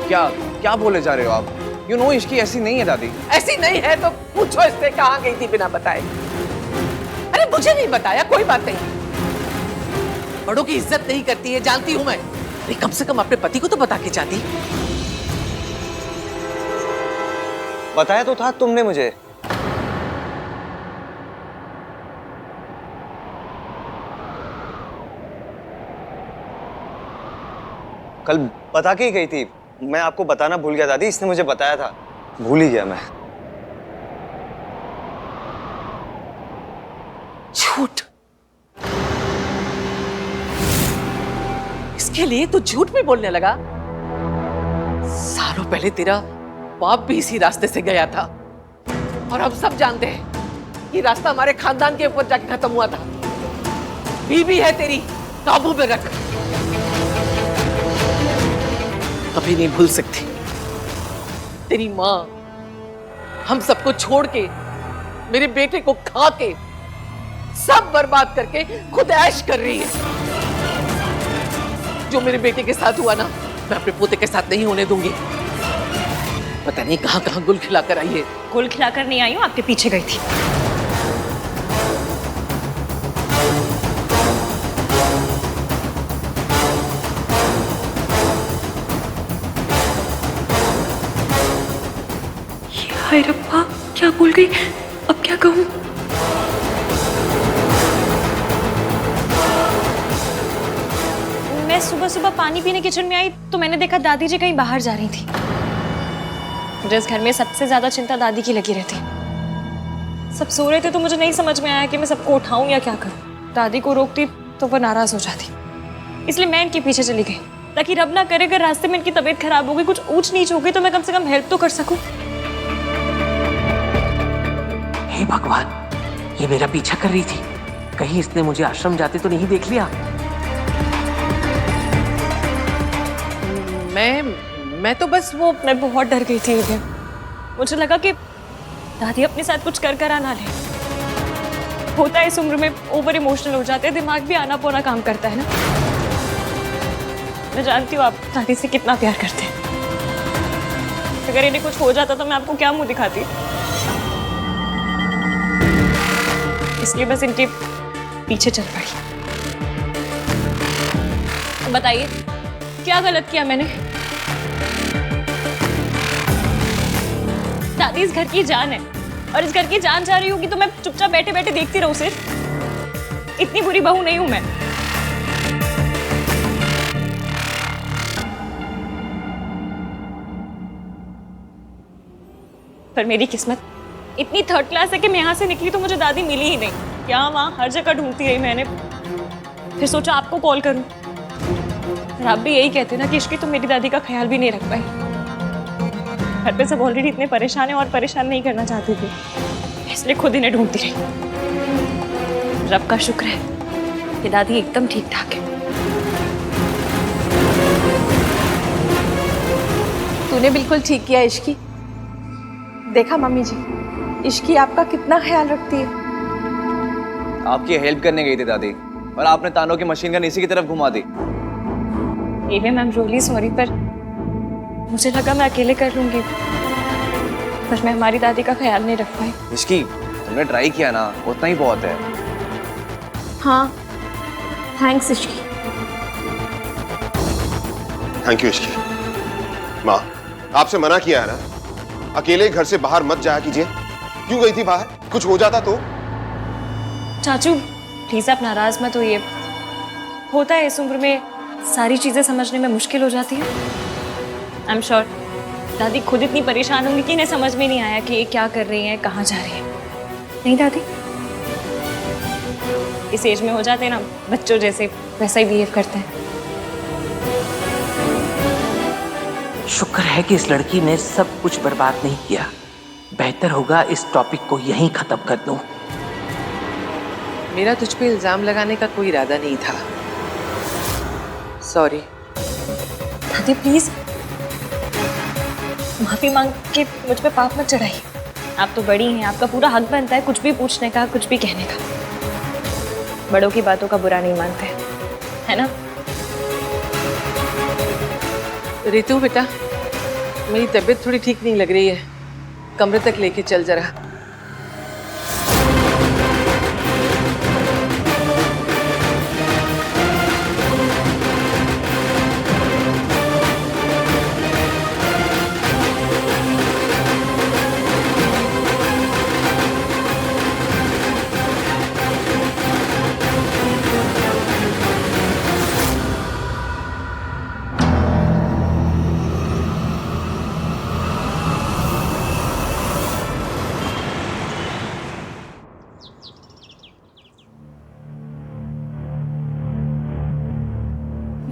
Speaker 6: क्या क्या बोले जा रहे हो आप? यू नो इसकी ऐसी नहीं है दादी।
Speaker 1: ऐसी नहीं है तो पूछो इससे कहाँ गई थी बिना बताए। अरे मुझे नहीं बताया, कोई बात नहीं। बड़ों की इज्जत नहीं करती है, जानती हूं मैं। अरे कम से कम अपने पति को तो बता के जाती।
Speaker 5: बताया तो था तुमने मुझे। कल बता के ही गई थी। मैं आपको बताना भूल गया दादी, इसने मुझे बताया था, भूल ही गया मैं।
Speaker 1: झूठ, इसके लिए तो झूठ भी बोलने लगा। सालों पहले तेरा बाप भी इसी रास्ते से गया था, और हम सब जानते हैं ये रास्ता हमारे खानदान के ऊपर जाके खत्म हुआ था। बीवी है तेरी, काबू में रख। कभी नहीं भूल सकती तेरी माँ हम सबको छोड़ के, मेरे बेटे को खा के, सब बर्बाद करके खुद ऐश कर रही है। जो मेरे बेटे के साथ हुआ ना, मैं अपने पोते के साथ नहीं होने दूंगी। पता नहीं कहां कहां गुल खिलाकर आई है।
Speaker 2: गुल खिलाकर नहीं आई हूँ, आपके पीछे गई थी।
Speaker 4: हाय रब्बा, क्या बोल गई? अब क्या कहूँ?
Speaker 2: मैं सुबह सुबह पानी पीने किचन में आई तो मैंने देखा दादी जी कहीं बाहर जा रही थी। जिस घर में सबसे ज्यादा चिंता दादी की लगी रहती। सब सो रहे थे तो मुझे नहीं समझ में आया कि मैं सबको उठाऊं या क्या करूं। दादी को रोकती तो वो नाराज हो जाती, इसलिए मैं इनके पीछे चली गई, ताकि रब ना करे अगर रास्ते में इनकी तबीयत खराब हो गई, कुछ ऊंच नीच हो गई, तो मैं कम से कम हेल्प तो कर सकूं।
Speaker 12: हे भगवान, ये मेरा पीछा कर रही थी, कहीं इसने मुझे आश्रम जाते तो नहीं देख लिया।
Speaker 1: मैं तो बस वो,
Speaker 2: मैं बहुत डर गई थी। मुझे लगा कि दादी अपने साथ कुछ कर ना ले। होता है इस उम्र में, ओवर इमोशनल हो जाते हैं, दिमाग भी आना पोना काम करता है ना। मैं जानती हूँ आप दादी से कितना प्यार करते हैं। अगर इन्हें कुछ हो जाता तो मैं आपको क्या मुंह दिखाती। इसलिए बस इनके पीछे चल पड़ी। बताइए क्या गलत किया मैंने? दादी इस घर की जान है, और इस घर की जान जा रही होगी तो मैं चुपचाप बैठे बैठे देखती रहूं सिर्फ? इतनी बुरी बहू नहीं हूं मैं। पर मेरी किस्मत इतनी थर्ड क्लास है कि मैं यहाँ से निकली तो मुझे दादी मिली ही नहीं। क्या वहाँ हर जगह ढूंढती रही मैंने, फिर सोचा आपको कॉल करूं। और आप भी यही कहते ना कि इश्की तो मेरी दादी का ख्याल भी नहीं रख पाई। घर पे सब ऑलरेडी इतने परेशान हैं और परेशान नहीं करना चाहती थी, इसलिए खुद इन्हें ढूंढती रही। रब का शुक्र है कि दादी एकदम ठीक ठाक है।
Speaker 11: तूने बिल्कुल ठीक किया इश्की। देखा मम्मी जी, इश्की आपका कितना ख्याल रखती है।
Speaker 5: आपकी हेल्प करने गई थी दादी, और आपने तानों की मशीन गन इसी की तरफ घुमा दी।
Speaker 2: एवे मैम रियली सॉरी, पर मुझे लगा मैं अकेले कर लूंगी, पर मैं हमारी दादी का ख्याल नहीं रख पाई।
Speaker 5: इश्की, तुमने ट्राई किया ना, उतना ही बहुत है।
Speaker 11: हाँ thanks Ishki.
Speaker 8: Thank you Ishki. माँ, आपसे मना किया है ना, अकेले घर से बाहर मत जाया कीजिए। क्यों गई थी बाहर? कुछ हो जाता तो?
Speaker 2: चाचू प्लीज आप नाराज मत होइए, होता है इस उम्र में सारी चीजें समझने में मुश्किल हो जाती है। आई एम श्योर दादी खुद इतनी परेशान होंगी कि इन्हें समझ में नहीं आया कि ये क्या कर रही हैं, कहाँ जा रही हैं। नहीं दादी, इस एज में हो जाते हैं ना बच्चों जैसे, वैसा ही बिहेव करते हैं।
Speaker 12: शुक्र है कि इस लड़की ने सब कुछ बर्बाद नहीं किया। बेहतर होगा इस टॉपिक को यहीं खत्म कर दूं।
Speaker 1: मेरा तुझ पे इल्जाम लगाने का कोई इरादा नहीं था। सॉरी।
Speaker 2: दादी प्लीज माफी मांग के मुझ पे पाप मत चढ़ाइए। आप तो बड़ी हैं, आपका पूरा हक बनता है कुछ भी पूछने का, कुछ भी कहने का। बड़ों की बातों का बुरा नहीं मानते, है ना?
Speaker 1: रितु बेटा, मेरी तबीयत थोड़ी ठीक नहीं लग रही है, कमरे तक लेके चल जरा।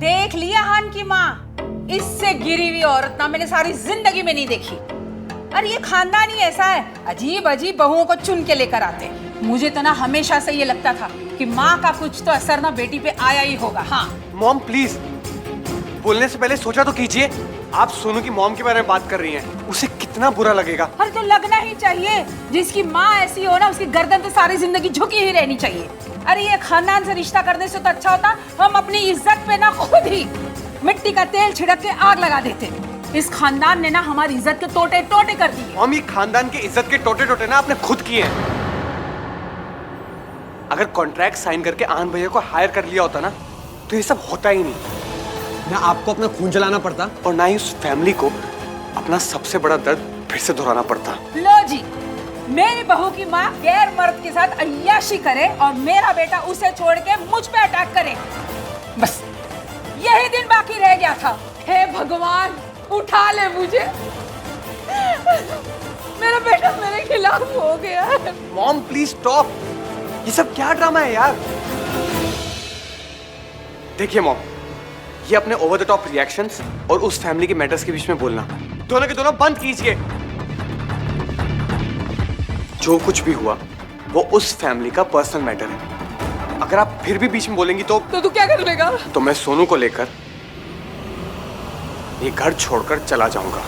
Speaker 15: देख लिया हान की माँ, इससे गिरी हुई औरत ना मैंने सारी जिंदगी में नहीं देखी। अरे ये खानदान ही ऐसा है, अजीब अजीब बहुओं को चुन के लेकर आते हैं। मुझे तो ना हमेशा से ये लगता था कि माँ का कुछ तो असर ना बेटी पे आया ही होगा। हाँ
Speaker 10: मॉम प्लीज, बोलने से पहले सोचा तो कीजिए। आप सोनू की मॉम के बारे में बात कर रही हैं, उसे कितना बुरा लगेगा।
Speaker 15: अरे तो लगना ही चाहिए, जिसकी माँ ऐसी हो ना उसकी गर्दन तो सारी जिंदगी झुकी ही रहनी चाहिए। अरे ये खानदान से रिश्ता करने से तो अच्छा होता हम अपनी इज्जत पे ना खुद ही मिट्टी का तेल छिड़क के आग लगा देते। इस खानदान ने ना हमारी इज्जत के टोटे टोटे कर दिए।
Speaker 10: मॉम ये खानदान के इज्जत के टोटे टोटे ना आपने खुद किए हैं। अगर कॉन्ट्रैक्ट साइन करके आनंद भैया को हायर कर लिया होता ना तो ये सब होता ही नहीं। ना आपको अपना खून जलाना पड़ता और ना ही उस फैमिली को अपना सबसे बड़ा दर्द फिर से दोहराना पड़ता।
Speaker 15: लो जी, मेरी बहू की माँ गैर मर्द के साथ अय्याशी करे और मेरा बेटा उसे छोड़ के मुझ पे अटैक करे, बस यही दिन बाकी रह गया था। हे भगवान उठा ले मुझे, मेरा बेटा मेरे खिलाफ हो गया है।
Speaker 10: मॉम प्लीज स्टॉप, ये सब क्या ड्रामा है यार। देखिए मॉम, ये अपने ओवर द टॉप रिएक्शंस और उस फैमिली के मैटर्स के बीच में बोलना दोनों के दोनों बंद कीजिए। जो कुछ भी हुआ वो उस फैमिली का पर्सनल मैटर है। अगर आप फिर भी बीच में बोलेंगी तो
Speaker 15: तू क्या कर लेगा?
Speaker 10: तो मैं सोनू को लेकर ये घर छोड़कर चला जाऊंगा।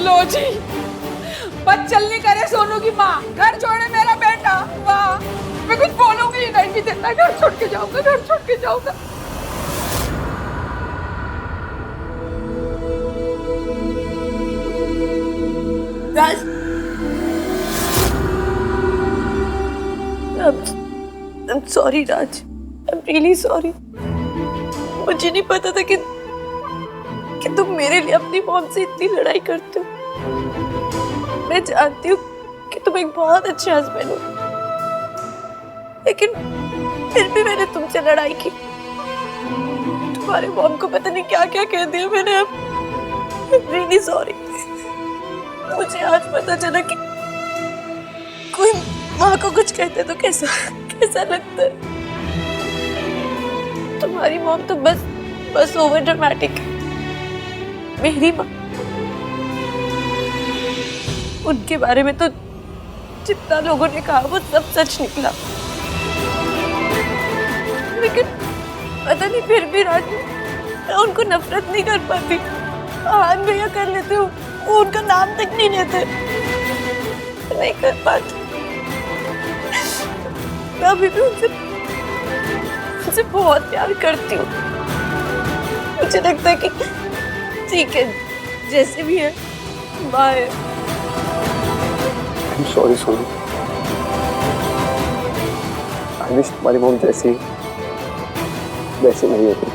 Speaker 15: लो जी, बदचलनी करे सोनू की माँ, घर छोड़े मेरा बेटा। वाह, मैं कुछ बोलूंगी नहीं भी देता, घर छोड़ के जाऊंगा, घर छोड़ के जाऊंगा।
Speaker 9: राज, I'm sorry Raj, I'm really sorry। मुझे नहीं पता था कि तुम मेरे लिए अपनी मॉम से इतनी लड़ाई करते हो। मैं जानती हूँ कि तुम एक बहुत अच्छे हस्बैंड हो, लेकिन फिर भी मैंने तुमसे लड़ाई की। तुम्हारे मॉम को पता नहीं क्या क्या कह दिया मैंने। अब रियली सॉरी। मुझे आज पता चला कि कोई माँ को कुछ कहते तो कैसा लगता है। तुम्हारी मॉम तो बस ओवर ड्रामेटिक है। मेरी माँ, उनके बारे में तो जितना लोगों ने कहा वो सब सच निकला, लेकिन पता नहीं फिर भी राज मैं उनको नफरत नहीं कर पाती। आन भैया कर लेते हो, वो उनका नाम तक नहीं लेते, नहीं कर पाती।
Speaker 2: मैं अभी भी उनसे बहुत प्यार करती हूँ। मुझे लगता है कि ठीक है, जैसे भी है, bye.
Speaker 7: I'm sorry Sonu. I wish तुम्हारी मॉम जैसी वैसे नहीं होती।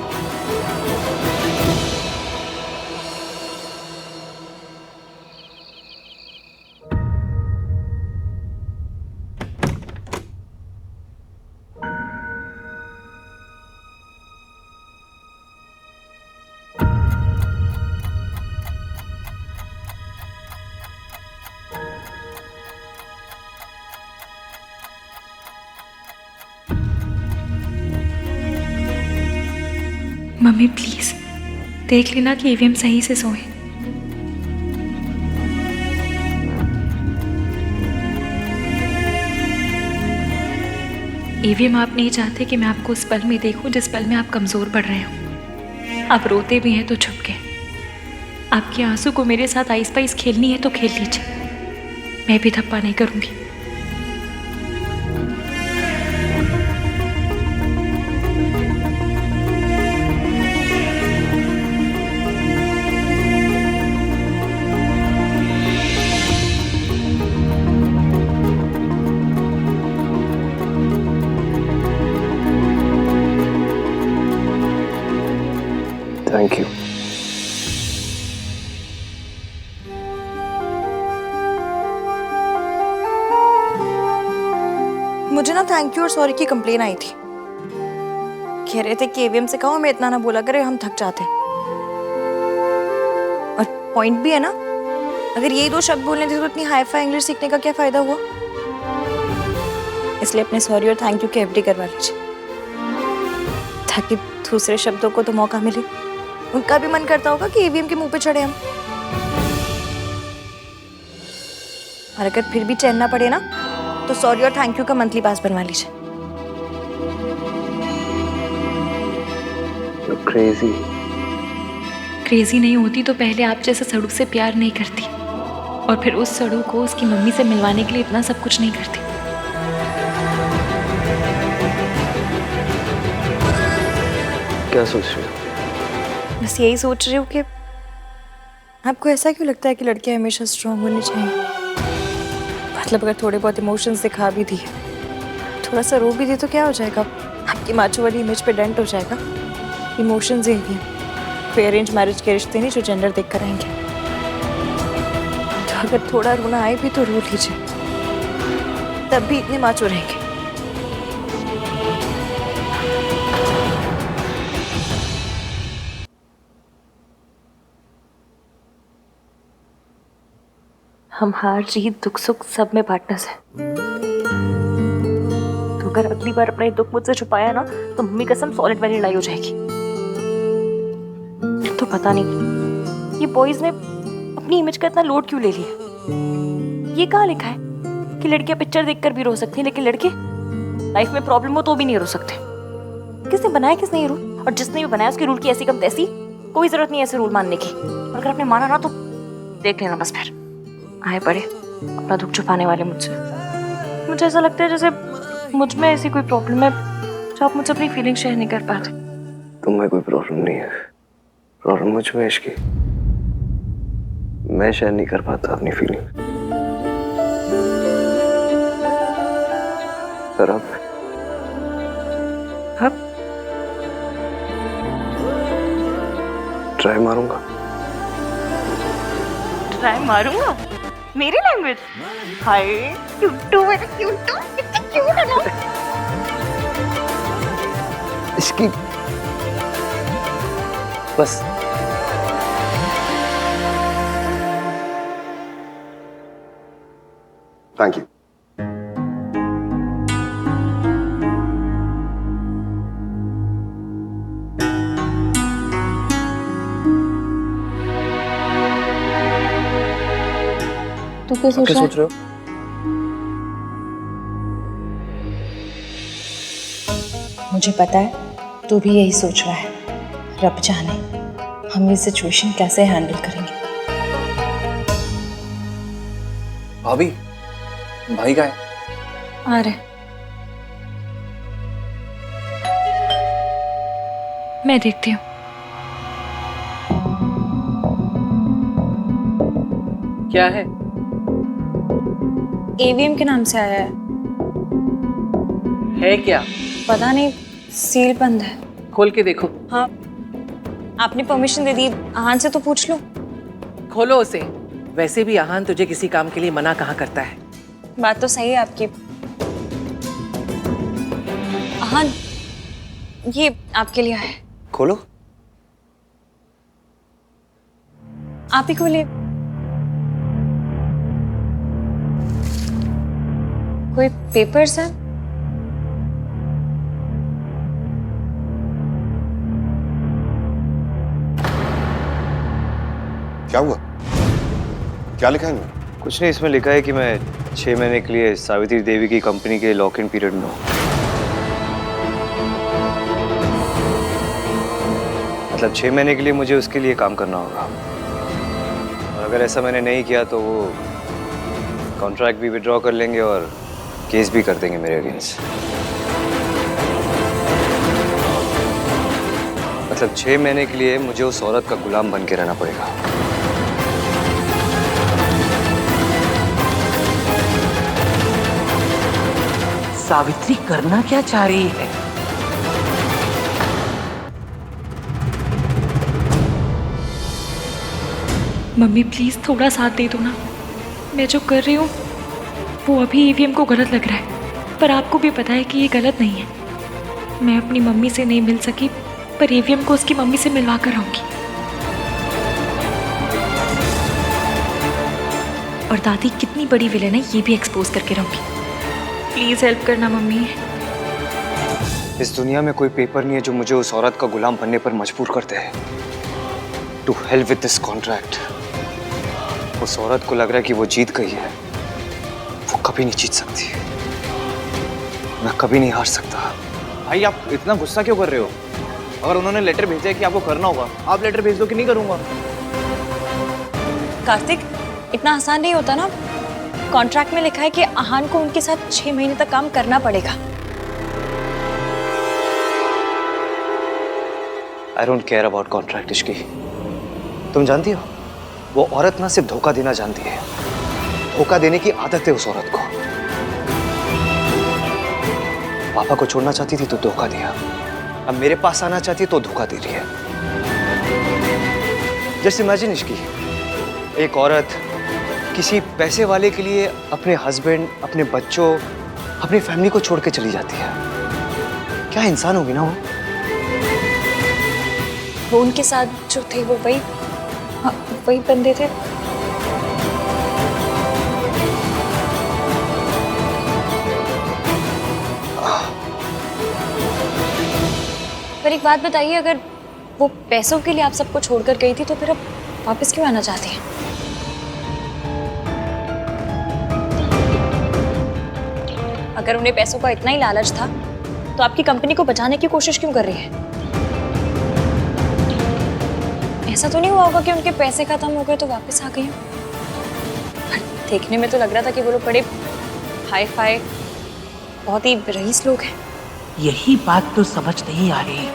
Speaker 4: मम्मी प्लीज देख लेना कि ईवीएम सही से सोए। ईवीएम आप नहीं चाहते कि मैं आपको उस पल में देखूं जिस पल में आप कमजोर पड़ रहे हो। आप रोते भी हैं तो छुप के। आपके आंसू को मेरे साथ आइस पाइस खेलनी है तो खेल लीजिए, मैं भी धप्पा नहीं करूंगी।
Speaker 7: Thank you.
Speaker 2: मुझे ना थैंक यू और सॉरी की कंप्लेन आई थी। कह रहे थे कि एवीएम से कहो हमें इतना ना बोला करे, हम थक जाते। और पॉइंट भी है ना, अगर यही 2 शब्द बोलने थे तो इतनी हाई फाई इंग्लिश सीखने का क्या फायदा हुआ। इसलिए अपने सॉरी और थैंक यू के एफडी करवा लीजिए, ताकि दूसरे शब्दों को तो मौका मिले। उनका भी मन करता होगा कि ईवीएम के मुंह पे चढ़े हम। और अगर फिर भी चैन ना पड़े ना, तो सॉरी और थैंक यू का मंथली पास बनवा लीजिए।
Speaker 7: क्रेजी
Speaker 4: क्रेजी नहीं होती तो पहले आप जैसे सड़ू से प्यार नहीं करती, और फिर उस सड़ू को उसकी मम्मी से मिलवाने के लिए इतना सब कुछ नहीं करती।
Speaker 7: क्या सोच रही हो?
Speaker 2: बस यही सोच रही हूँ कि आपको ऐसा क्यों लगता है कि लड़कियां हमेशा स्ट्रांग होनी चाहिए। मतलब अगर थोड़े बहुत इमोशंस दिखा भी दिए, थोड़ा सा रो भी दिए तो क्या हो जाएगा, आपकी माचो वाली इमेज पे डेंट हो जाएगा। इमोशंस यही हैं, कोई अरेंज मैरिज के रिश्ते नहीं जो जेंडर देख कर आएंगे। तो अगर थोड़ा रोना आए भी तो रो लीजिए, तब भी इतने माचो रहेंगे।
Speaker 4: हम हार जीत दुख सुख सब में पार्टनर्स हैं। तो अगर अगली बार अपना दुख मुझसे छुपाया ना, तो मम्मी कसम सॉलिड वाली लड़ाई हो जाएगी। तो पता नहीं ये बॉयज ने अपनी इमेज का इतना लोड क्यों ले लिया। ये कहाँ लिखा है कि लड़कियां पिक्चर देखकर भी रो सकती हैं, लेकिन लड़के लाइफ में प्रॉब्लम हो तो भी नहीं रो सकते। किसने बनाया, किसने ये रूल? और जिसने भी बनाया उसके रूल की ऐसी कम तैसी, कोई जरूरत नहीं है ऐसे रूल मानने की। और अगर आपने माना ना तो देख लेना बस, फिर आए पड़े अपना दुख छुपाने वाले मुझसे। मुझे ऐसा लगता है जैसे मुझ में ऐसी कोई प्रॉब्लम है जो आप मुझसे अपनी फीलिंग शेयर नहीं कर पाते।
Speaker 7: तुम्हें कोई प्रॉब्लम नहीं है, प्रॉब्लम मुझ में इश्क की। मैं शेयर नहीं कर पाता अपनी फीलिंग। पर अब ट्राई मारूंगा।
Speaker 4: ट्राई मारूंगा? मेरी लैंग्वेज? हाय क्यूटू, मेरा क्यूटू, कितना क्यूट है ना।
Speaker 7: इसकी बस
Speaker 8: थैंक यू।
Speaker 2: तो क्या सोच
Speaker 7: रहे हो?
Speaker 11: मुझे पता है तू भी यही सोच रहा है। रब जाने हम ये सिचुएशन कैसे हैंडल करेंगे।
Speaker 5: भाभी, भाई कहाँ है?
Speaker 2: आ रहे।
Speaker 4: मैं देखती हूँ।
Speaker 1: क्या है?
Speaker 2: एवीएम के नाम से आया है
Speaker 1: क्या?
Speaker 2: पता नहीं, सील बंद है।
Speaker 1: खोल के देखो।
Speaker 2: हाँ, आपने परमिशन दे दी, आहान से तो पूछ लो।
Speaker 1: खोलो उसे। वैसे भी आहान तुझे किसी काम के लिए मना कहाँ करता है।
Speaker 2: बात तो सही है आपकी। आहान, ये आपके लिए है।
Speaker 5: खोलो।
Speaker 2: आप ही खोलिए। कोई पेपर्स है?
Speaker 8: क्या हुआ? क्या लिखा है इनमें?
Speaker 5: कुछ नहीं, इसमें लिखा है कि मैं 6 महीने के लिए सावित्री देवी की कंपनी के लॉक इन पीरियड में हूँ। मतलब 6 महीने के लिए मुझे उसके लिए काम करना होगा, और अगर ऐसा मैंने नहीं किया तो वो कॉन्ट्रैक्ट भी विड्रॉ कर लेंगे और केस भी कर देंगे मेरे अगेंस्ट। मतलब 6 महीने के लिए मुझे उस औरत का गुलाम बन के रहना पड़ेगा।
Speaker 12: सावित्री करना क्या चाह रही है?
Speaker 4: मम्मी प्लीज थोड़ा साथ दे दो ना। मैं जो कर रही हूँ वो अभी ईवीएम को गलत लग रहा है, पर आपको भी पता है कि ये गलत नहीं है। मैं अपनी मम्मी से नहीं मिल सकी, पर ईवीएम को उसकी मम्मी से मिलवा कर आऊंगी। और दादी कितनी बड़ी विलेन है ये भी एक्सपोज करके रहूंगी। प्लीज हेल्प करना मम्मी।
Speaker 5: इस दुनिया में कोई पेपर नहीं है जो मुझे उस औरत का गुलाम बनने पर मजबूर करते हैं। To hell with this contract. उस औरत को लग रहा है कि वो जीत गई है। वो कभी नहीं जीत सकती। मैं कभी नहीं हार सकता।
Speaker 6: भाई आप इतना गुस्सा क्यों कर रहे हो? अगर उन्होंने लेटर भेजा है कि आपको करना होगा, आप लेटर भेज दो कि नहीं करूंगा।
Speaker 2: कार्तिक, इतना आसान नहीं होता ना। कॉन्ट्रैक्ट में लिखा है कि आहान को उनके साथ 6 महीने तक काम करना पड़ेगा।
Speaker 5: I don't care about contract Ishki. तुम जानती हो, वो औरत ना सिर्फ धोखा देना जानती है, धोखा देने की आदत है उस औरत को। पापा को छोड़ना चाहती थी तो धोखा दिया, अब मेरे पास आना चाहती है तो धोखा दे रही है। जस्ट इमेजिन इश्की, एक औरत किसी पैसे वाले के लिए अपने हस्बैंड, अपने बच्चों, अपनी फैमिली को छोड़ के चली जाती है। क्या इंसान होगी ना वो?
Speaker 2: वो उनके साथ जो थे वो वही बंदे थे। पर एक बात बताइए, अगर वो पैसों के लिए आप सबको छोड़कर गई थी तो फिर अब वापस क्यों आना चाहती हैं? अगर उन्हें पैसों का इतना ही लालच था तो आपकी कंपनी को बचाने की कोशिश क्यों कर रही है? ऐसा तो नहीं हुआ होगा कि उनके पैसे खत्म हो गए तो वापस आ गई हो? देखने में तो लग रहा था कि वो लोग बड़े हाई फाई, बहुत ही रईस लोग हैं।
Speaker 12: यही बात तो समझ नहीं आ रही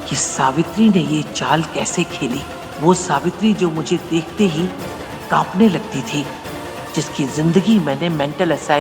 Speaker 12: कि सावित्री ने ये चाल कैसे खेली। वो सावित्री जो मुझे देखते ही कांपने लगती थी, जिसकी जिंदगी मैंने मेंटल